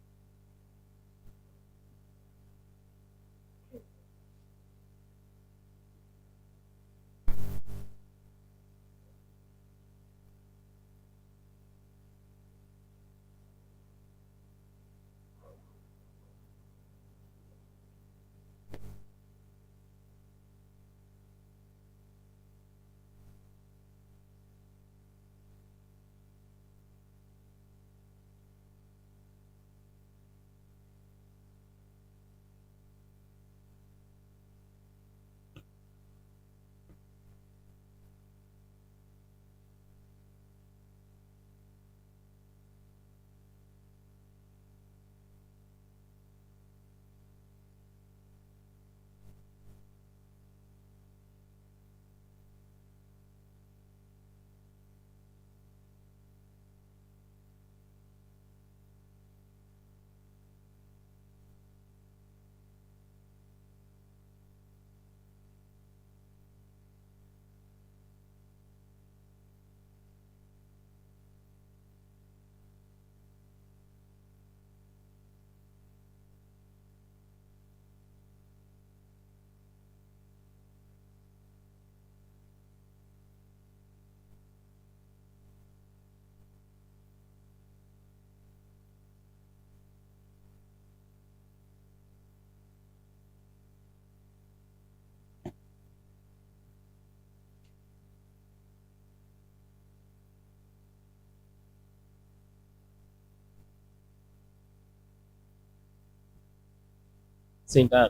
St. Anne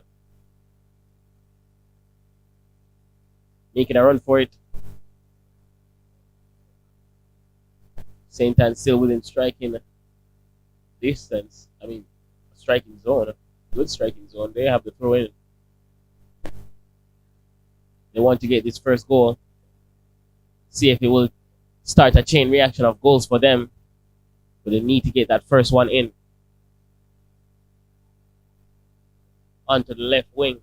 making a run for it. St. Anne still within striking distance. I mean, striking zone, good striking zone. They have the throw in. They want to get this first goal. See if it will start a chain reaction of goals for them. But they need to get that first one in. Onto the left wing.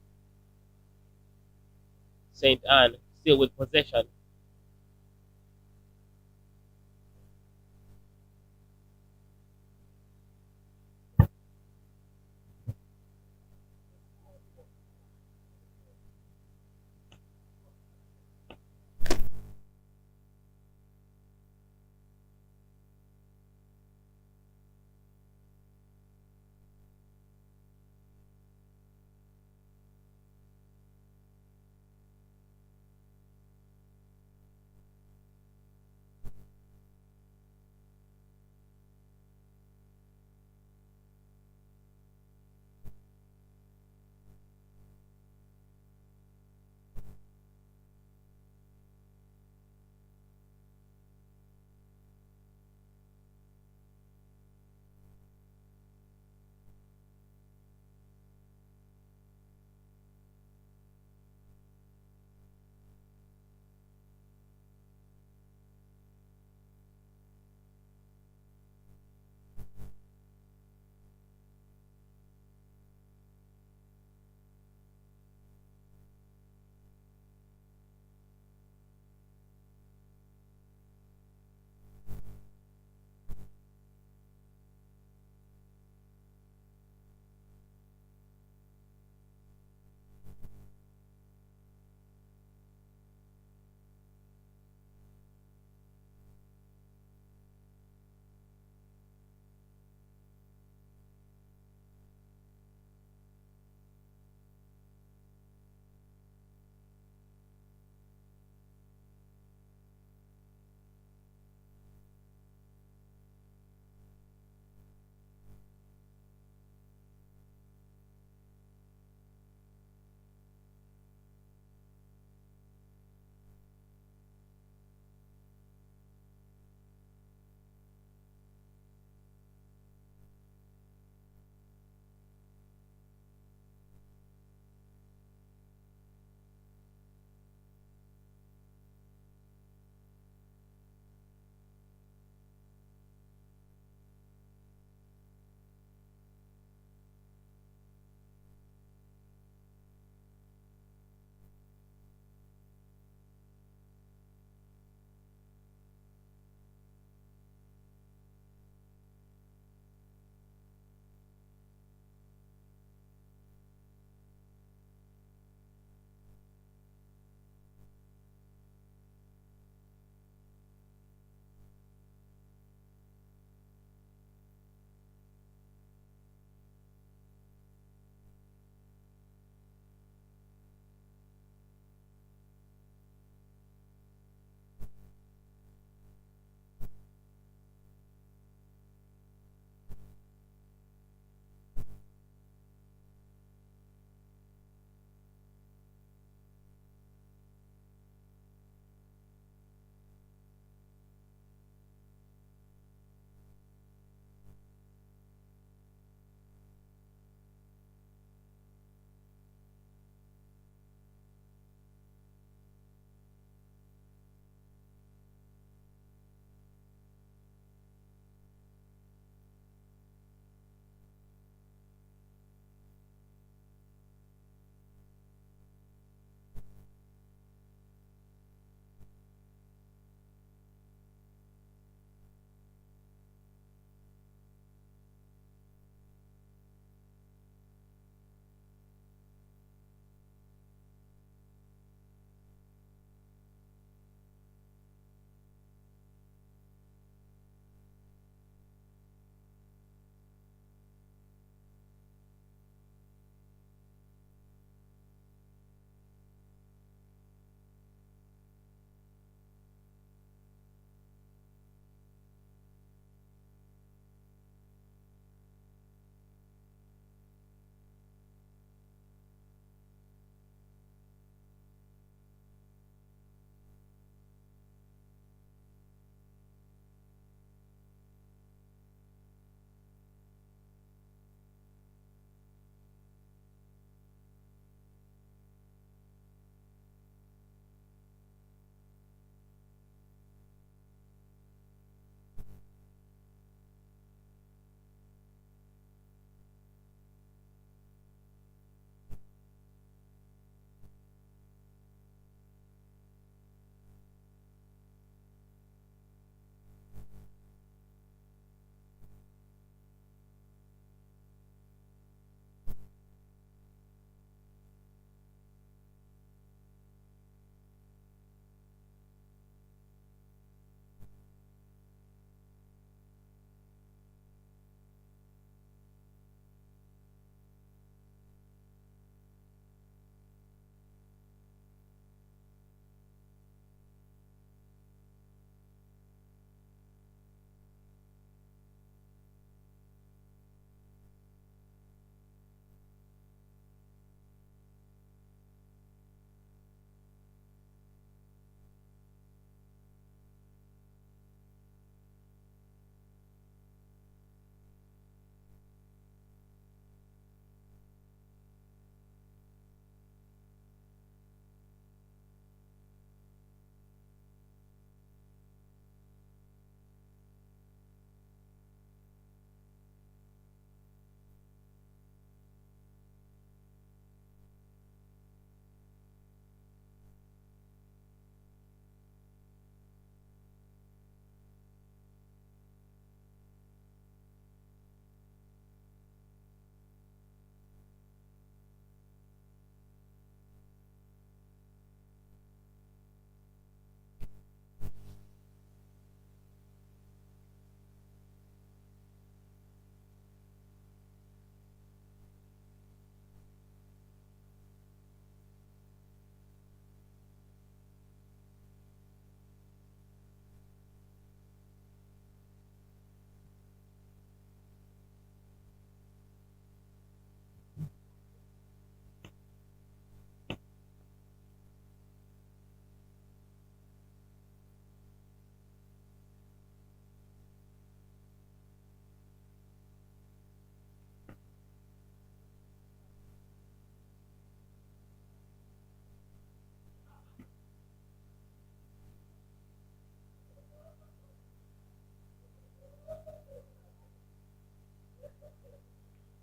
St. Anne still with possession.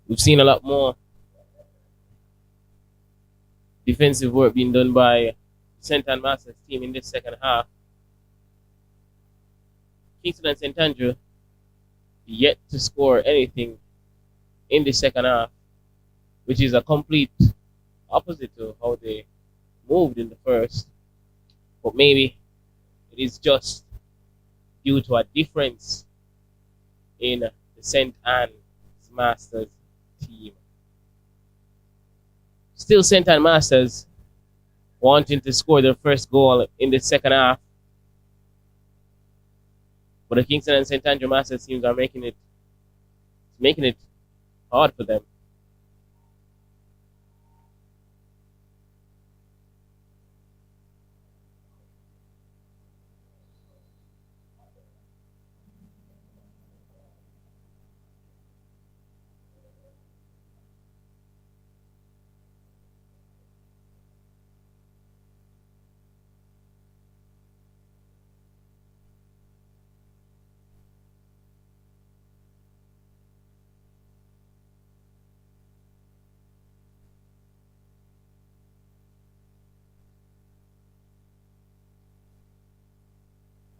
We've seen a lot more defensive work being done by St. Anne Masters team in this second half. Kingston and St. Andrew yet to score anything in the second half, which is a complete opposite to how they moved in the first. But maybe it is just due to a difference in the St. Anne's Masters team. Still St. Anne Masters wanting to score their first goal in the second half. But the Kingston and St. Andrew Masters teams are making it hard for them.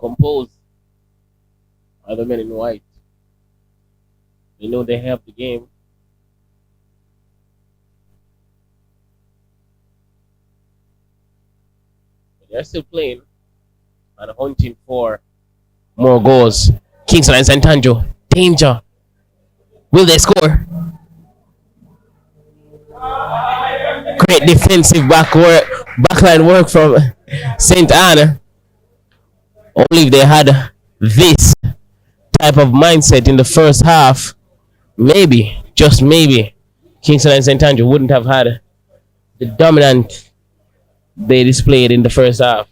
Composed are the men in white. They know they have the game. But they're still playing and hunting for more goals. Kingston and St. Andrew. Danger. Will they score? Great defensive backline work from St. Anne. Only if they had this type of mindset in the first half, maybe, just maybe, Kingston and St. Andrew wouldn't have had the dominant they displayed in the first half.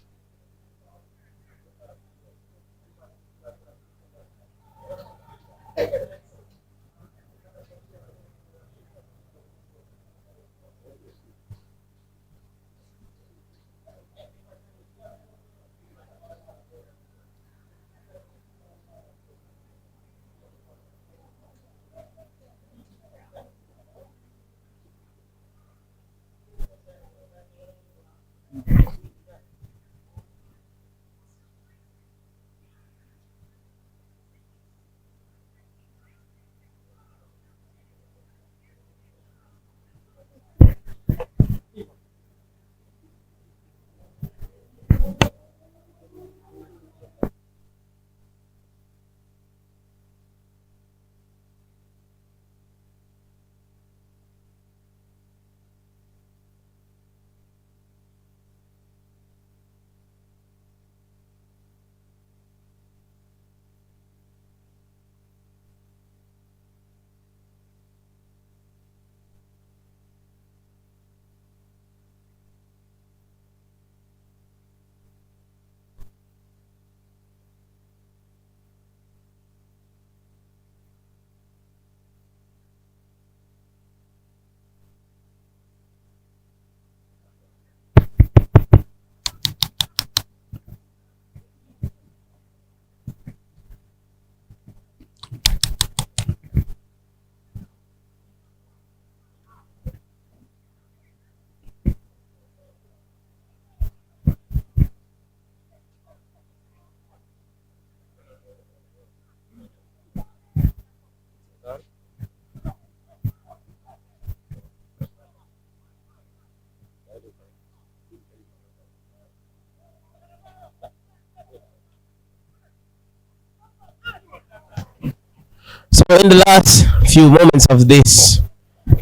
So in the last few moments of this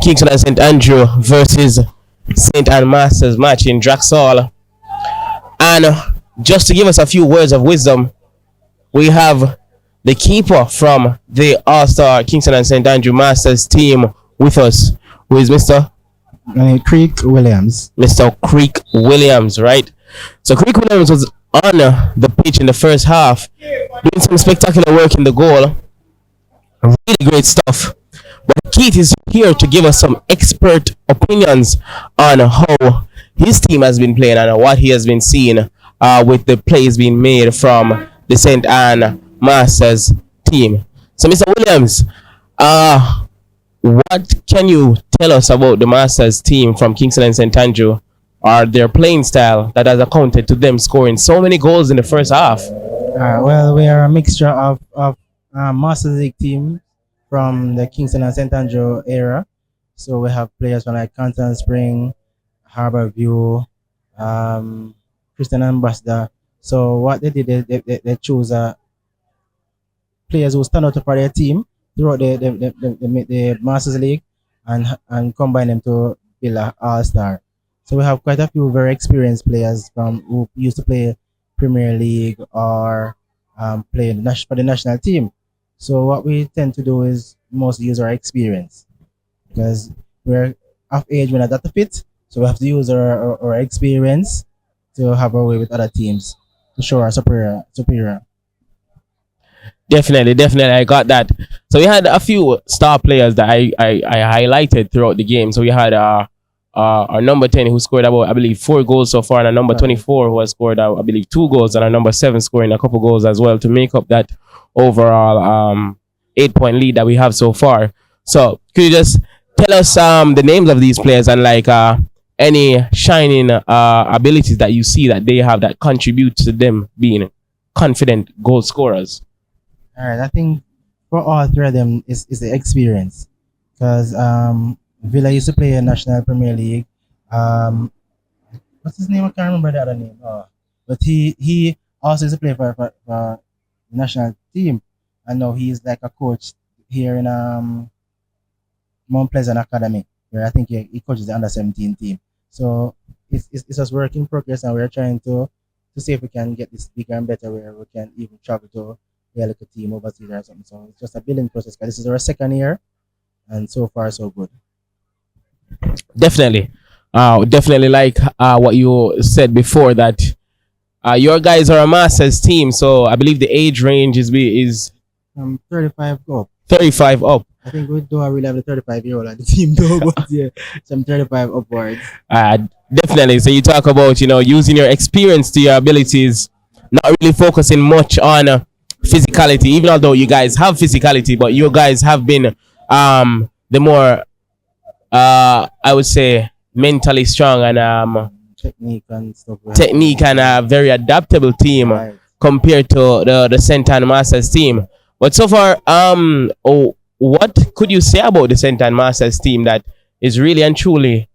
Kingston and St. Andrew versus St. Anne Masters match in Draxall, and just to give us a few words of wisdom, we have the keeper from the All-Star Kingston and St. Andrew Masters team with us, who is Mr. Creek Williams. Mr. Creek Williams, right? So Creek Williams was on the pitch in the first half, doing some spectacular work in the goal. Really great stuff. But Keith is here to give us some expert opinions on how his team has been playing and what he has been seeing with the plays being made from the St. Anne Masters team. So, Mr. Williams, what can you tell us about the Masters team from Kingston and St. Andrew, or their playing style that has accounted to them scoring so many goals in the first half? Well, we are a mixture of Masters League team from the Kingston and St. Andrew era. So we have players from like Canton Spring, Harborview, um, Christian Ambassador. So what they did, they chose players who stand out for their team throughout the Masters League and combine them to build an all star. So we have quite a few very experienced players from who used to play Premier League or play for the national team. So what we tend to do is mostly use our experience because we're of age, we're not that fit. So we have to use our experience to have our way with other teams to show our superior. Definitely, definitely, I got that. So we had a few star players that I highlighted throughout the game. So we had our number 10 who scored about, I believe, 4 goals so far, and our number 24 who has scored, I believe, 2 goals, and our number 7 scoring a couple goals as well to make up that overall 8-point lead that we have so far. So could you just tell us the names of these players and like any shining abilities that you see that they have that contribute to them being confident goal scorers? All right, I think for all three of them is the experience, because Villa used to play in National Premier League. What's his name? I can't remember the other name. But he also used to play for the national team, and now he's like a coach here in Mount Pleasant Academy, where I think he coaches the under-17 team. So it's just work in progress, and we're trying to see if we can get this bigger and better, where we can even travel to a local team overseas or something. So it's just a building process. But this is our second year, and so far so good. Definitely, definitely like what you said before that your guys are a Masters team. So I believe the age range is 35 up. 35 up. I think we don't really have the 35-year-old on the team though, but yeah, some 35 upwards. Definitely. So you talk about using your experience to your abilities, not really focusing much on physicality, even although you guys have physicality, but you guys have been the more I would say mentally strong and Technique and stuff. technique and a very adaptable team Right. compared to the St. Anne Masters team. But so far, what could you say about the St. Anne Masters team that is really and truly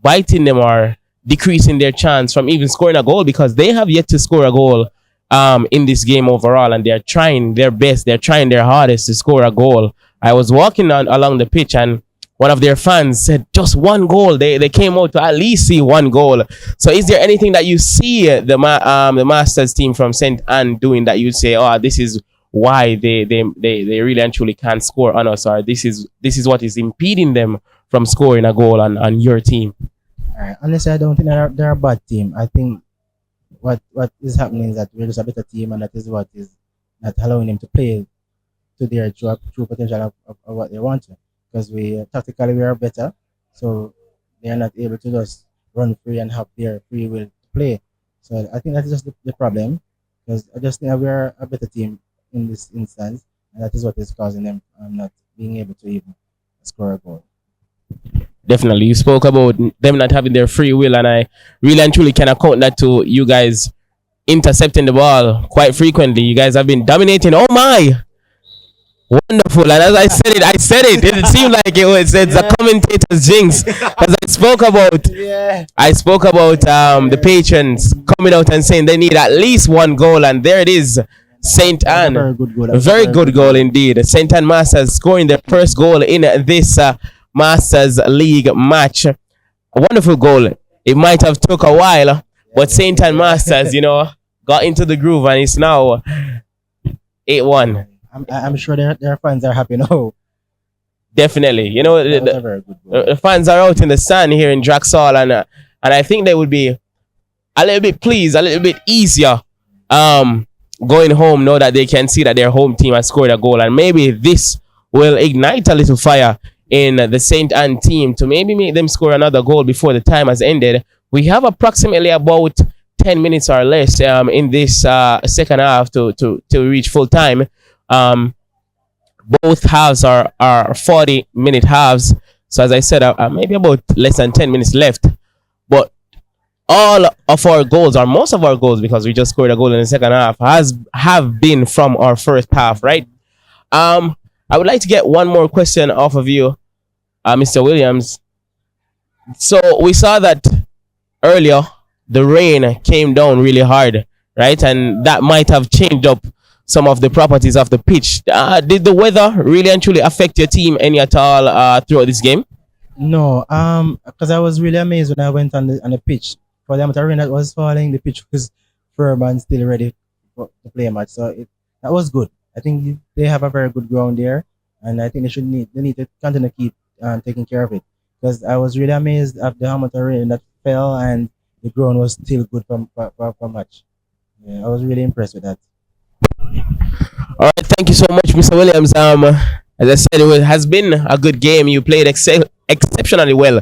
biting them or decreasing their chance from even scoring a goal, because they have yet to score a goal in this game overall, and they're trying their best, they're trying their hardest to score a goal. I was walking along the pitch, and one of their fans said just one goal. They came out to at least see one goal. So is there anything that you see the Masters team from St. Anne doing that you say, oh, this is why they really and truly can't score on us, or this is what is impeding them from scoring a goal on your team? All right. Honestly, I don't think they're a bad team. I think what is happening is that we're just a better team, and that is what is not allowing them to play to their true potential of what they want to. Because we tactically we are better, so they are not able to just run free and have their free will to play. So I think that is just the problem, because I just think we are a better team in this instance, and that is what is causing them not being able to even score a goal. Definitely, you spoke about them not having their free will, and I really and truly can account that to you guys intercepting the ball quite frequently. You guys have been dominating. Oh my! Wonderful, and as I said it. It seemed like it's a commentator's jinx, because I spoke about the patrons coming out and saying they need at least one goal, and there it is. St. Anne, Very good goal. a very good goal indeed. St. Anne Masters scoring their first goal in this Masters League match. A wonderful goal. It might have took a while, but St. Anne Masters, got into the groove, and it's now 8-1. I'm sure their fans are happy now. Definitely, That was a very good goal. the fans are out in the sun here in Draxall, and I think they would be a little bit pleased, a little bit easier going home, know that they can see that their home team has scored a goal, and maybe this will ignite a little fire in the St. Anne team to maybe make them score another goal before the time has ended. We have approximately about 10 minutes or less in this second half to reach full time. Both halves are 40-minute halves. So as I said, maybe about less than 10 minutes left. But all of our goals, or most of our goals, because we just scored a goal in the second half, have been from our first half, right? Um, I would like to get one more question off of you, Mr. Williams. So we saw that earlier the rain came down really hard, right? And that might have changed up some of the properties of the pitch. Did the weather really and truly affect your team any at all throughout this game? No, because I was really amazed when I went on the pitch. For the amount of rain that was falling, the pitch was firm and still ready to play a match. So that was good. I think they have a very good ground there, and I think they need to continue to keep taking care of it. Because I was really amazed at the amount of rain that fell, and the ground was still good for match. Yeah, I was really impressed with that. All right, thank you so much, Mr. Williams. As I said, has been a good game. You played exceptionally well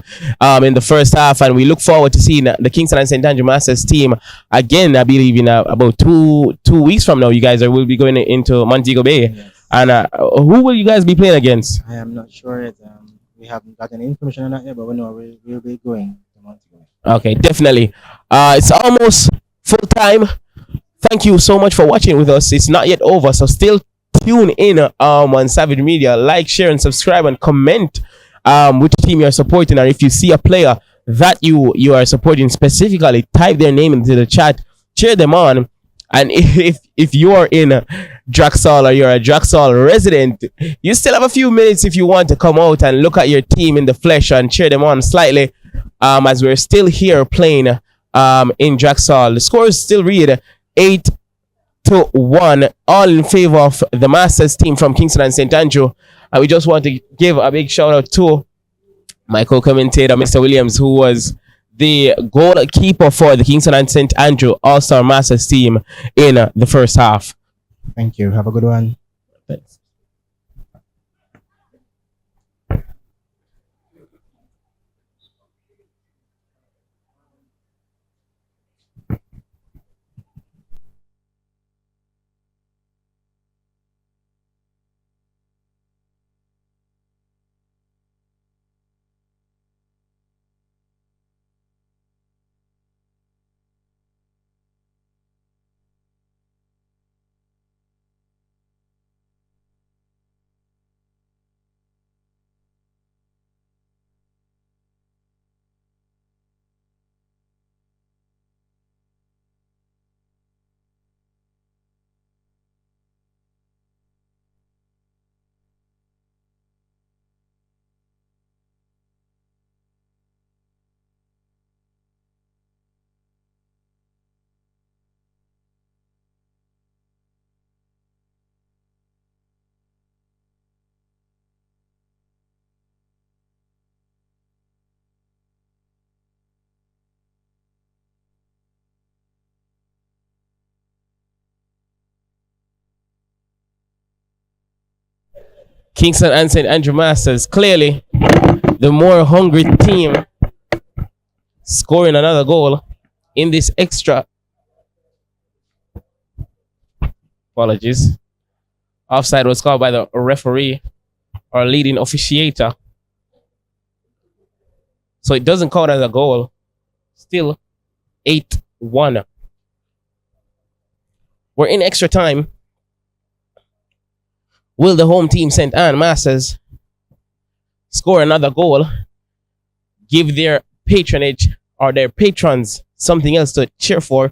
in the first half, and we look forward to seeing the Kingston and St. Andrew Masters team again. I believe in about two weeks from now, you guys will be going into Montego Bay. Yes. And who will you guys be playing against? I am not sure yet. We haven't got any information on that yet, but we know we'll be going to Montego. Okay, definitely. It's almost full time. Thank you so much for watching with us. It's not yet over, so still tune in on Savage Media. Like, share, and subscribe, and comment which team you're supporting. And if you see a player that you are supporting specifically, type their name into the chat, cheer them on. And if you are in Draxall or you're a Draxall resident, you still have a few minutes if you want to come out and look at your team in the flesh and cheer them on slightly. As we're still here playing in Draxall, the scores still read 8-1, all in favor of the Masters team from Kingston and St. Andrew. And we just want to give a big shout out to my co-commentator, Mr. Williams, who was the goalkeeper for the Kingston and St. Andrew All-Star Masters team in the first half. Thank you. Have a good one. Thanks. Kingston and St. Andrew Masters, clearly the more hungry team, scoring another goal in this extra. Apologies. Offside was called by the referee or leading officiator. So it doesn't count as a goal. Still 8-1. We're in extra time. Will the home team, St. Anne Masters, score another goal? Give their patronage or their patrons something else to cheer for?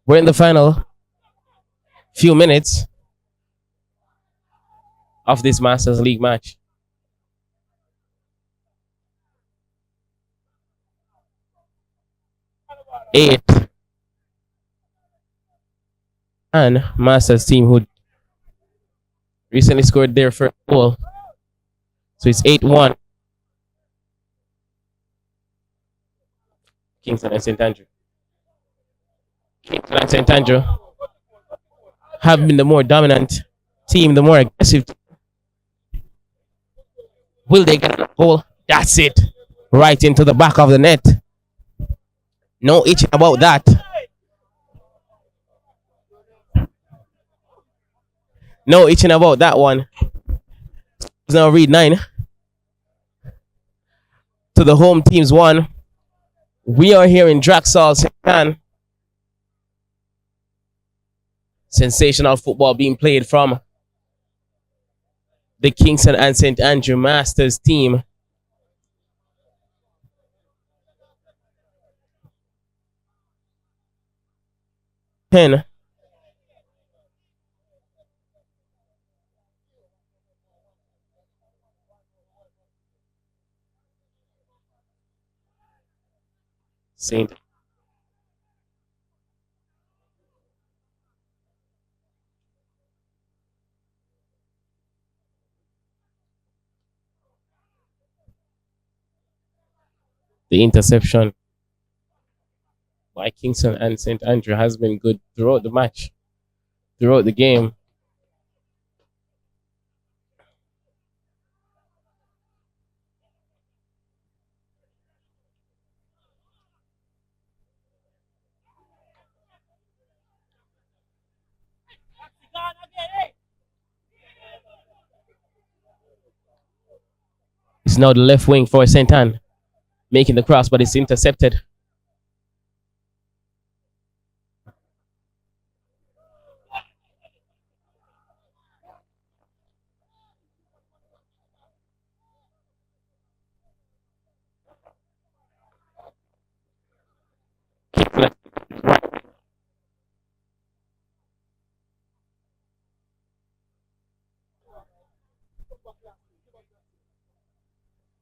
We're in the final few minutes of this Masters League match. Eight and Masters team who recently scored their first goal. So it's 8-1. Kingston and St. Andrew. Kingston and St. Andrew have been the more dominant team, the more aggressive. Will they get a goal? That's it. Right into the back of the net. No itching about that. No itching about that one. Now read 9 to the home team's 1. We are here in Draxall, St. Ann. Sensational football being played from the Kingston and St. Andrew Masters team. St. The interception by Kingston and St. Andrew has been good throughout the match, throughout the game. It's now the left wing for St. Ann, making the cross, but it's intercepted.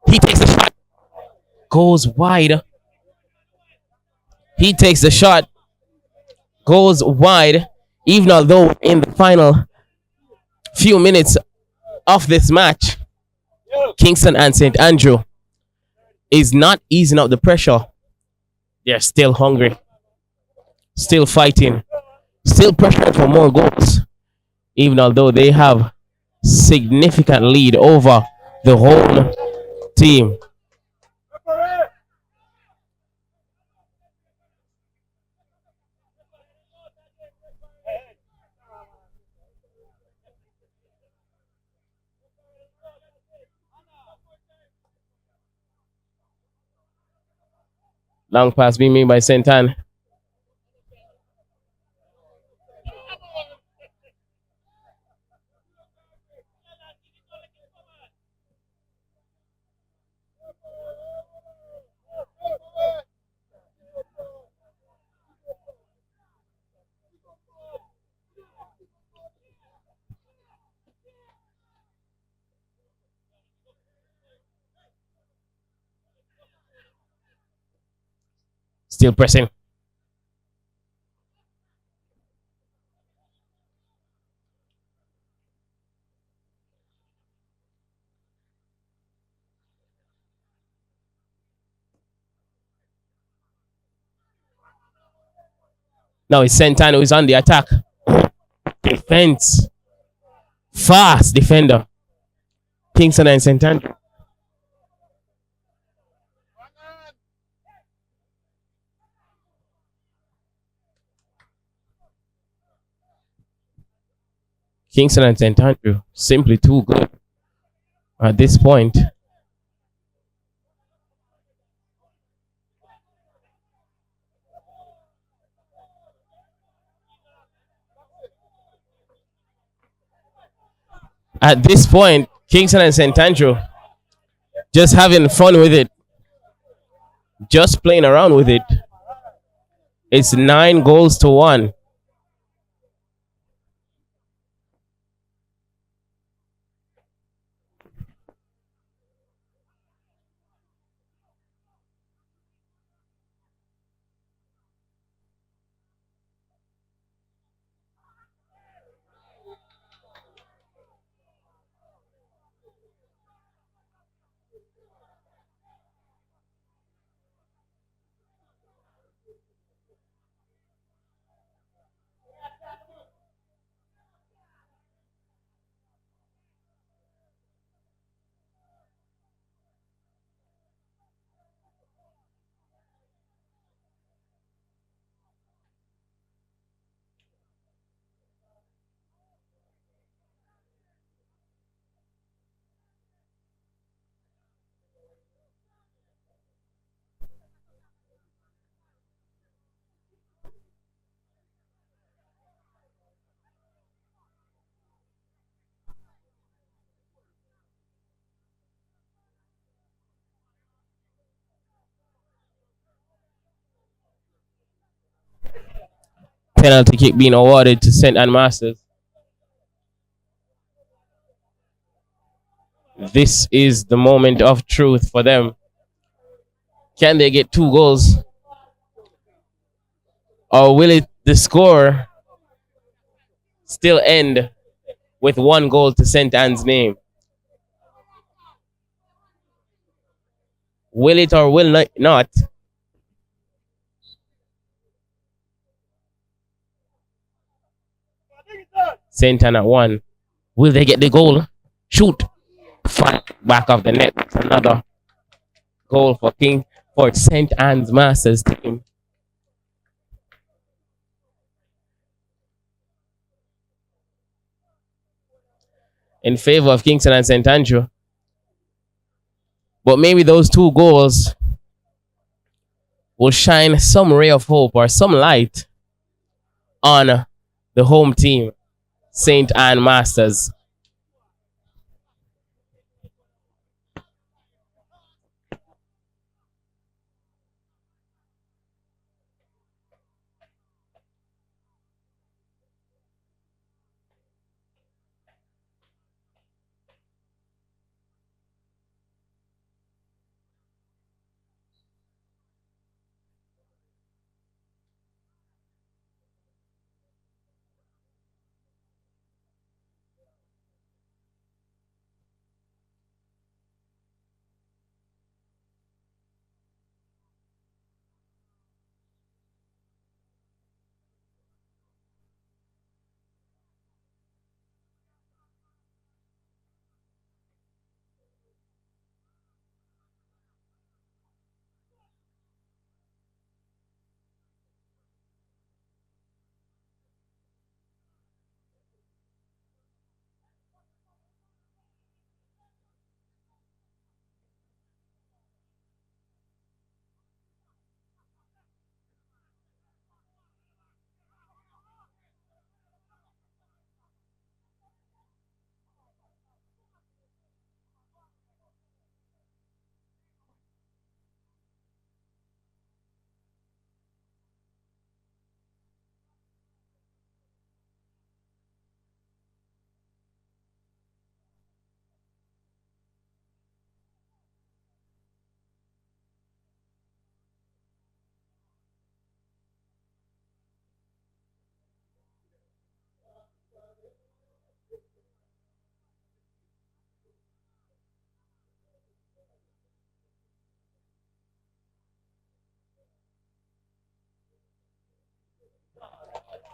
He takes the shot. Goes wide. He takes the shot. Goes wide. Even although in the final few minutes of this match, Kingston and St. Andrew is not easing up the pressure. They're still hungry. Still fighting. Still pressuring for more goals. Even although they have significant lead over the whole team. Long pass being made by St. Ann. Still pressing. Now it's St. Ann who is on the attack. Defense. Fast defender. Kingston and St. Andrew. Kingston and St. Andrew simply too good at this point. At this point, Kingston and St. Andrew just having fun with it. Just playing around with it. It's 9 goals to 1. Penalty kick being awarded to St. Anne Masters. This is the moment of truth for them. Can they get 2 goals? Or will it the score still end with 1 goal to St. Anne's name? Will it or will not? St. Anne at 1. Will they get the goal? Shoot. Back of the net. Another goal for St. Anne's Masters team. In favor of Kingston and St. Andrew. But maybe those 2 goals will shine some ray of hope or some light on the home team, St. Anne Masters.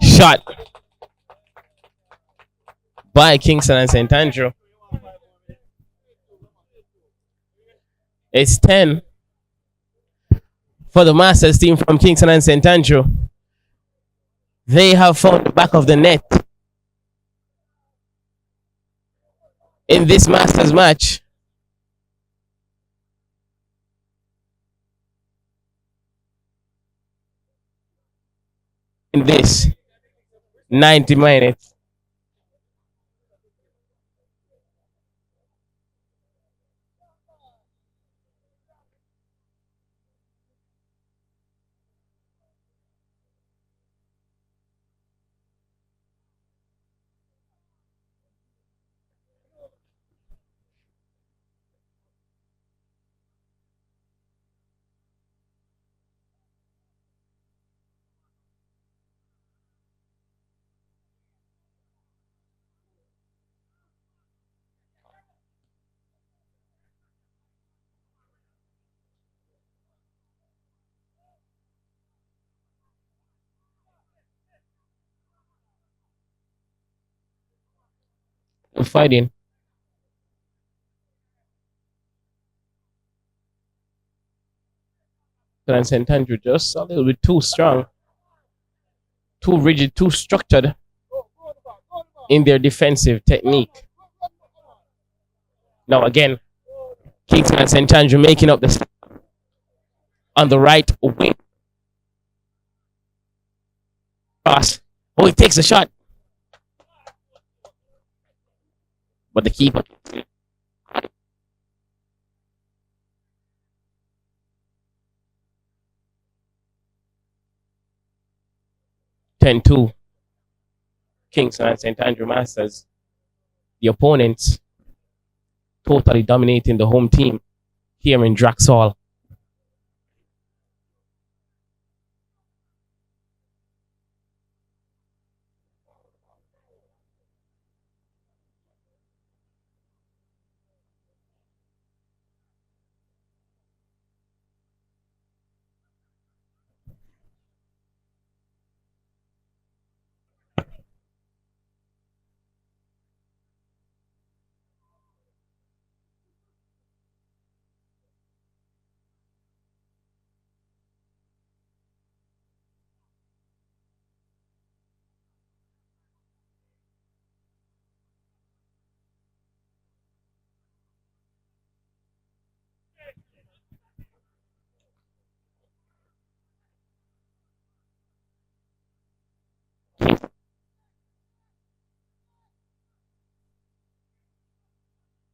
Shot by Kingston and St. Andrew. It's 10 for the Masters team from Kingston and St. Andrew. They have found the back of the net in this Masters match. In this 90 minutes. fighting. And St. Andrew just a little bit too strong, too rigid, too structured in their defensive technique. Now again, Kingston and St. Andrew making up the on the right wing. Pass. Oh, he takes a shot. But the keeper. 10-2. Kingston and St. Andrew Masters. The opponents totally dominating the home team here in Draxall.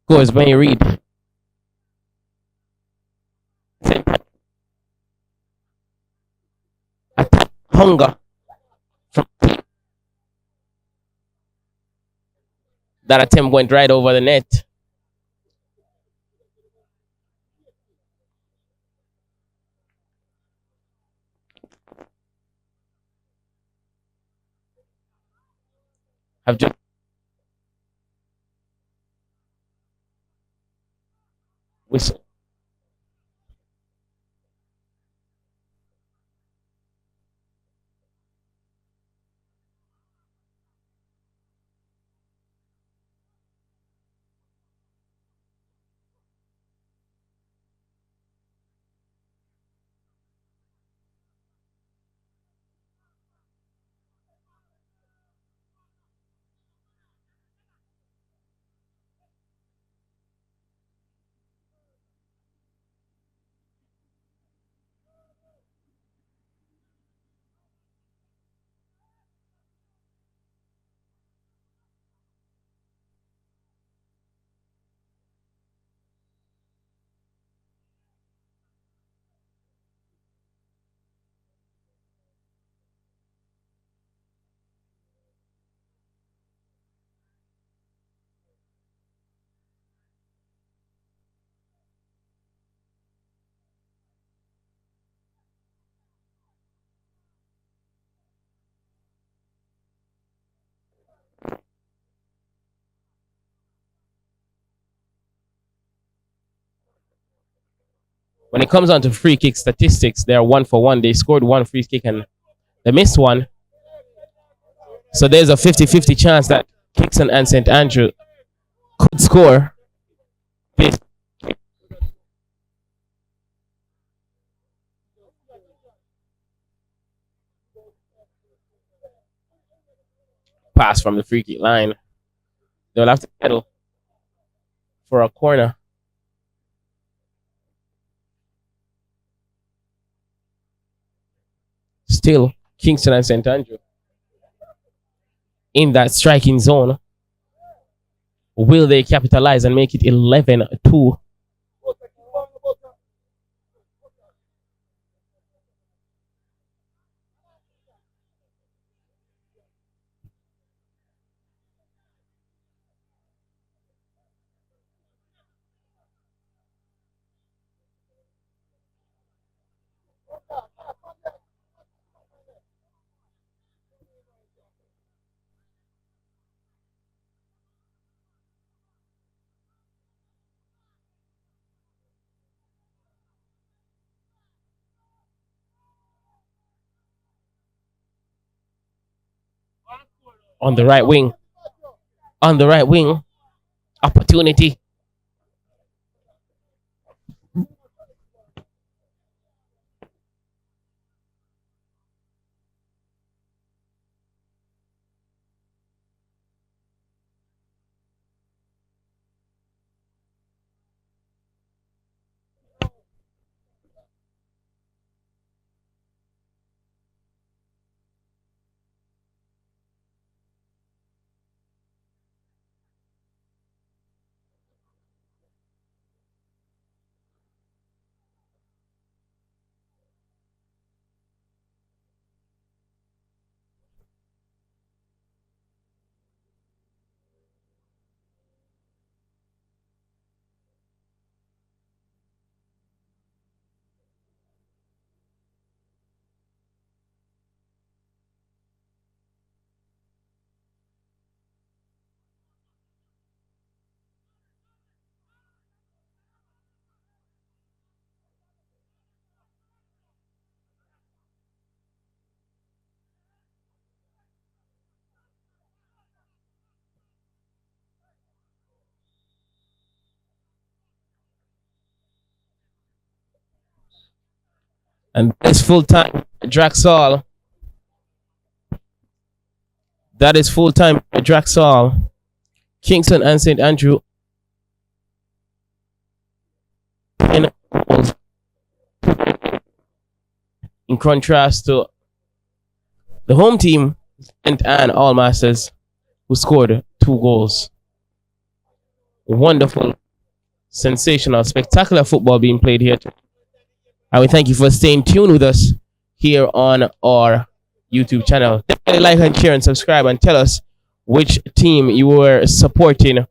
Goes Benny Reed. Attack hunger from that attempt went right over the net. Have just whistle. When it comes on to free kick statistics, they are 1-for-1. They scored one free kick and they missed one. So there's a 50-50 chance that Kingston and St. Andrew could score this. Pass from the free kick line. They'll have to pedal for a corner. Still, Kingston and St. Andrew in that striking zone. Will they capitalize and make it 11-2? On the right wing. On the right wing. opportunity. And that's full time Draxall. That is full time Draxall. Kingston and St. Andrew in in contrast to the home team, St. Anne All Masters, who scored 2 goals. Wonderful, sensational, spectacular football being played here. And we thank you for staying tuned with us here on our YouTube channel. Definitely like and share and subscribe and tell us which team you were supporting.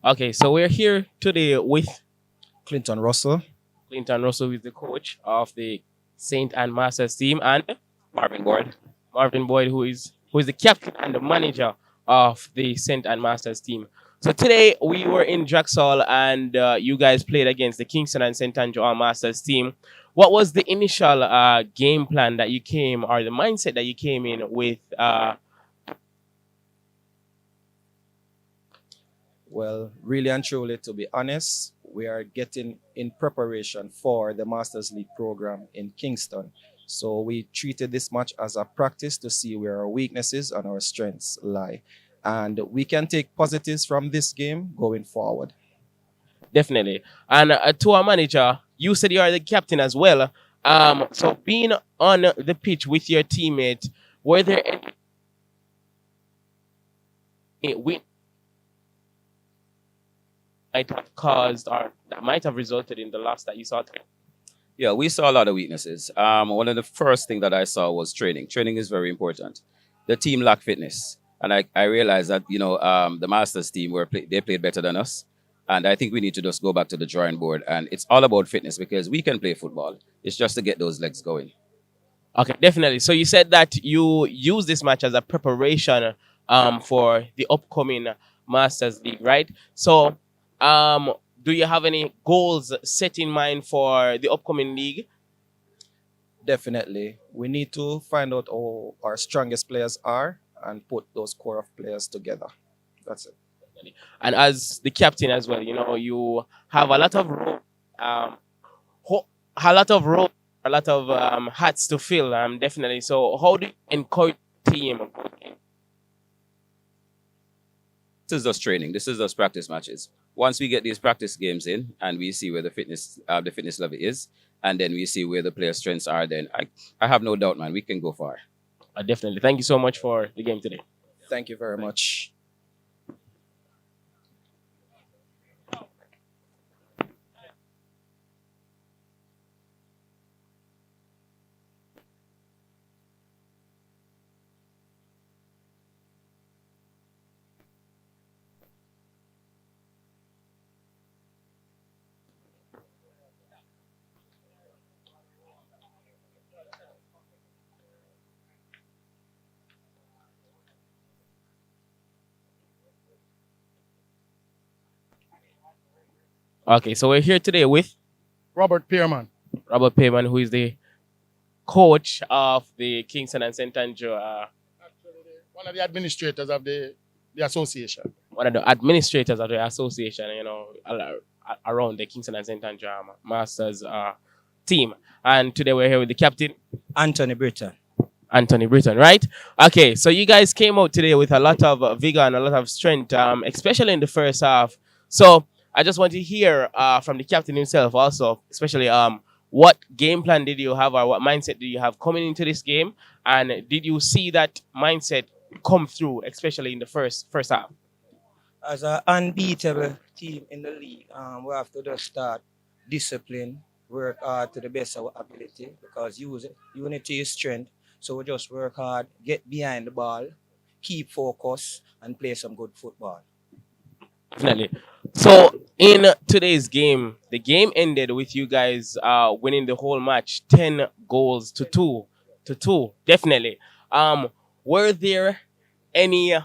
Okay, so we're here today with Clinton Russell. Clinton Russell, who is the coach of the St. Anne Masters team, and Marvin Boyd. Marvin Boyd, who is the captain and the manager of the St. Anne Masters team. So today we were in Draxall and you guys played against the Kingston and St. Andrew All Masters team. What was the initial game plan that you came, or the mindset that you came in with? Well, really and truly, to be honest, we are getting in preparation for the Masters League program in Kingston. So we treated this match as a practice to see where our weaknesses and our strengths lie. And we can take positives from this game going forward. Definitely. And to our manager, you said you are the captain as well. So being on the pitch with your teammate, were there any win might have caused or that might have resulted in the loss that you saw today? Yeah, we saw a lot of weaknesses. One of the first thing that I saw was training. Training is very important. The team lacked fitness, and I realized that the Masters team they played better than us, and I think we need to just go back to the drawing board. And it's all about fitness because we can play football. It's just to get those legs going. Okay, definitely. So you said that you use this match as a preparation for the upcoming Masters League, right? So um, do you have any goals set in mind for the upcoming league? Definitely. We need to find out who our strongest players are and put those core of players together. That's it. And as the captain as well, you know, you have a lot of um, ho- a lot of role, a lot of hats to fill. Definitely. So how do you encourage the team? This is just training. This is just practice matches. Once we get these practice games in and we see where the fitness level is, and then we see where the player strengths are, then I have no doubt, man, we can go far. Definitely. Thank you so much for the game today. Thank you very much. Okay, so we're here today with Robert Pearman. Robert Payman, who is the coach of the Kingston and St. Andrew, Actually, one of the administrators of the association. one of the administrators of the association, you know, around the Kingston and St. Andrew Masters team. And today we're here with the captain, Anthony Britton. Anthony Britton, right? Okay, so you guys came out today with a lot of vigor and a lot of strength, especially in the first half. So I just want to hear from the captain himself also, especially what game plan did you have or what mindset did you have coming into this game? And did you see that mindset come through, especially in the first half? As an unbeatable team in the league, we have to just start discipline, work hard to the best of our ability because unity is strength. So we just work hard, get behind the ball, keep focus, and play some good football. Definitely. So in today's game, the game ended with you guys winning the whole match, 10 goals to two. Definitely. Were there any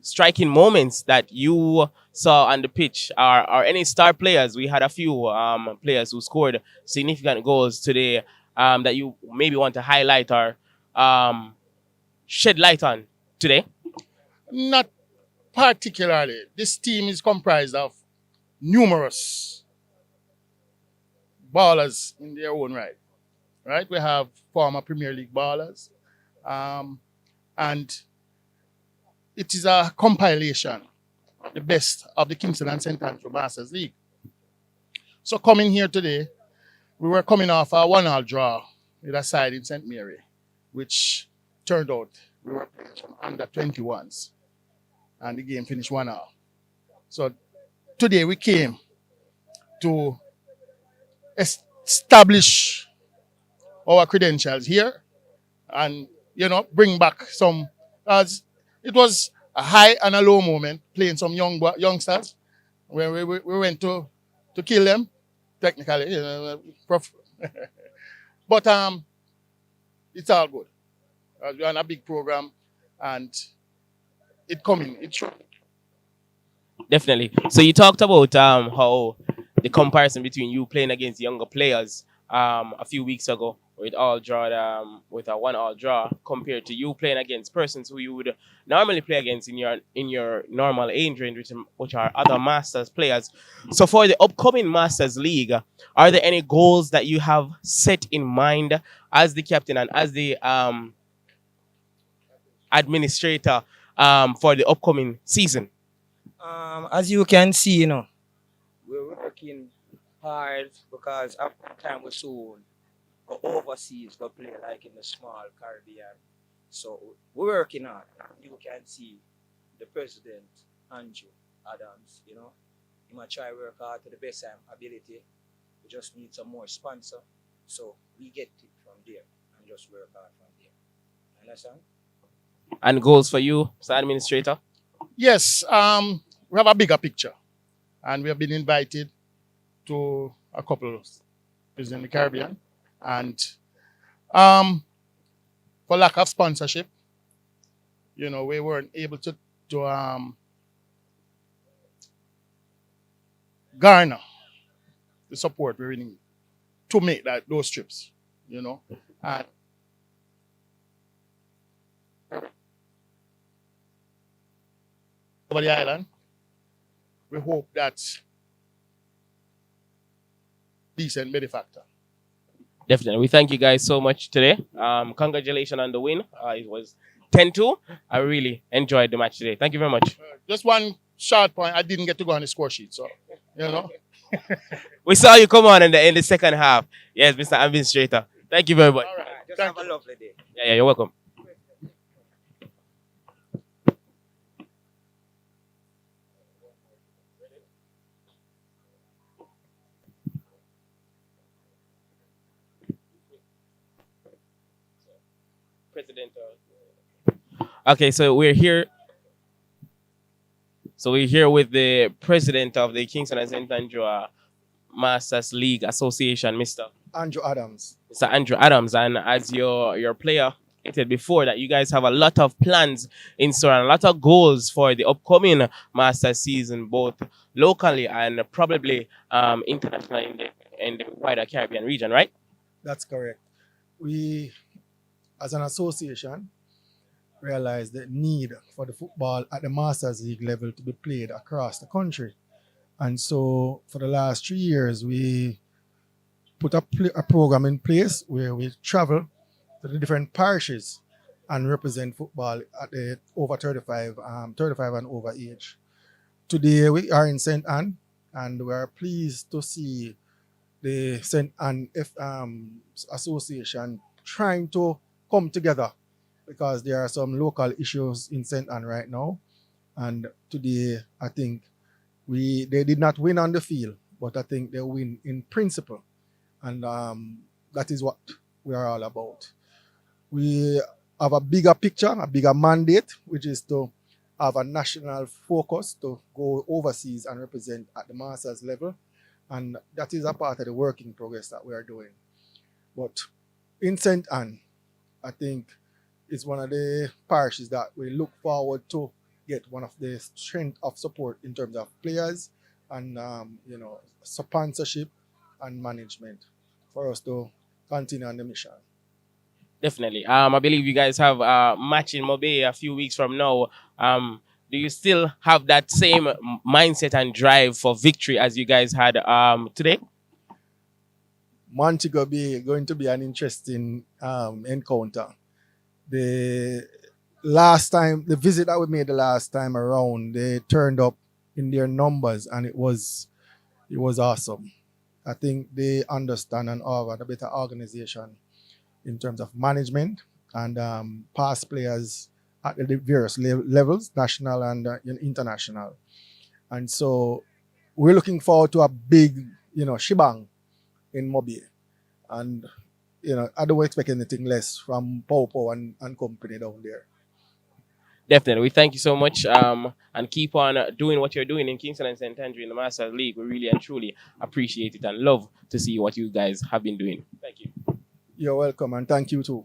striking moments that you saw on the pitch, or any star players? We had a few players who scored significant goals today that you maybe want to highlight or um, shed light on today. Not particularly. This team is comprised of numerous ballers in their own right. Right? We have former Premier League ballers. And it is a compilation of the best of the Kingston and St. Andrew Masters League. So coming here today, we were coming off a 1-1 draw with a side in St. Mary, which turned out we were playing some under 21s. And the game finished 1-1. So today we came to establish our credentials here and, bring back some, as it was a high and a low moment playing some youngsters when we went to kill them technically, but it's all good. We're on a big program and it's true. Definitely. So you talked about how the comparison between you playing against younger players a few weeks ago with with a 1-1 draw compared to you playing against persons who you would normally play against in your normal age range, which are other Masters players. So for the upcoming Masters League, are there any goals that you have set in mind as the captain and as the administrator for the upcoming season? As you can see, we're working hard because after time we soon go overseas, go play like in the small Caribbean. So we're working hard. You can see the president, Andrew Adams, he might try work hard to the best of ability. We just need some more sponsor So we get it from there and just work hard from there. Understand? And goals for you, Mr. Administrator? Yes, we have a bigger picture, and we have been invited to a couple of places in the Caribbean, and for lack of sponsorship, we weren't able to garner the support we really need to make those trips, and over the island, we hope that decent benefactor. Definitely. We thank you guys so much today. Congratulations on the win. It was 10-2. I really enjoyed the match today. Thank you very much. Just one short point, I didn't get to go on the score sheet, so We saw you come on in the second half. Yes, Mr. Administrator. Thank you very much. All right. Just Thank have a lovely day. Yeah, you're welcome. President. Okay, so we're here. So we're here with the president of the Kingston and St. Andrew Masters League Association, Mr. Andrew Adams. Mr. Andrew Adams. And as your player stated before, that you guys have a lot of plans in store and a lot of goals for the upcoming Masters season, both locally and probably internationally in the wider Caribbean region, right? That's correct. We, as an association, realized the need for the football at the Masters League level to be played across the country. And so for the last 3 years, we put a program in place where we travel to the different parishes and represent football at the over 35 and over age. Today we are in St. Anne, and we are pleased to see the St. Anne Association trying to come together, because there are some local issues in St. Anne right now. And today, I think they did not win on the field, but I think they win in principle. And that is what we are all about. We have a bigger picture, a bigger mandate, which is to have a national focus to go overseas and represent at the Masters level. And that is a part of the work in progress that we are doing. But in St. Anne, I think it's one of the parishes that we look forward to get one of the strength of support in terms of players and sponsorship and management for us to continue on the mission. Definitely. I believe you guys have a match in Mobay a few weeks from now. Do you still have that same mindset and drive for victory as you guys had today? Montego Bay going to be an interesting encounter. The visit that we made the last time around, they turned up in their numbers, and it was awesome. I think they understand and have a better organization in terms of management and past players at the various levels, national and international. And so we're looking forward to a big, shebang in Mobay. And I don't expect anything less from Popo and company down there. Definitely. We thank you so much and keep on doing what you're doing in Kingston and St. Andrew in the Masters League. We really and truly appreciate it and love to see what you guys have been doing. Thank you. You're welcome, and thank you too.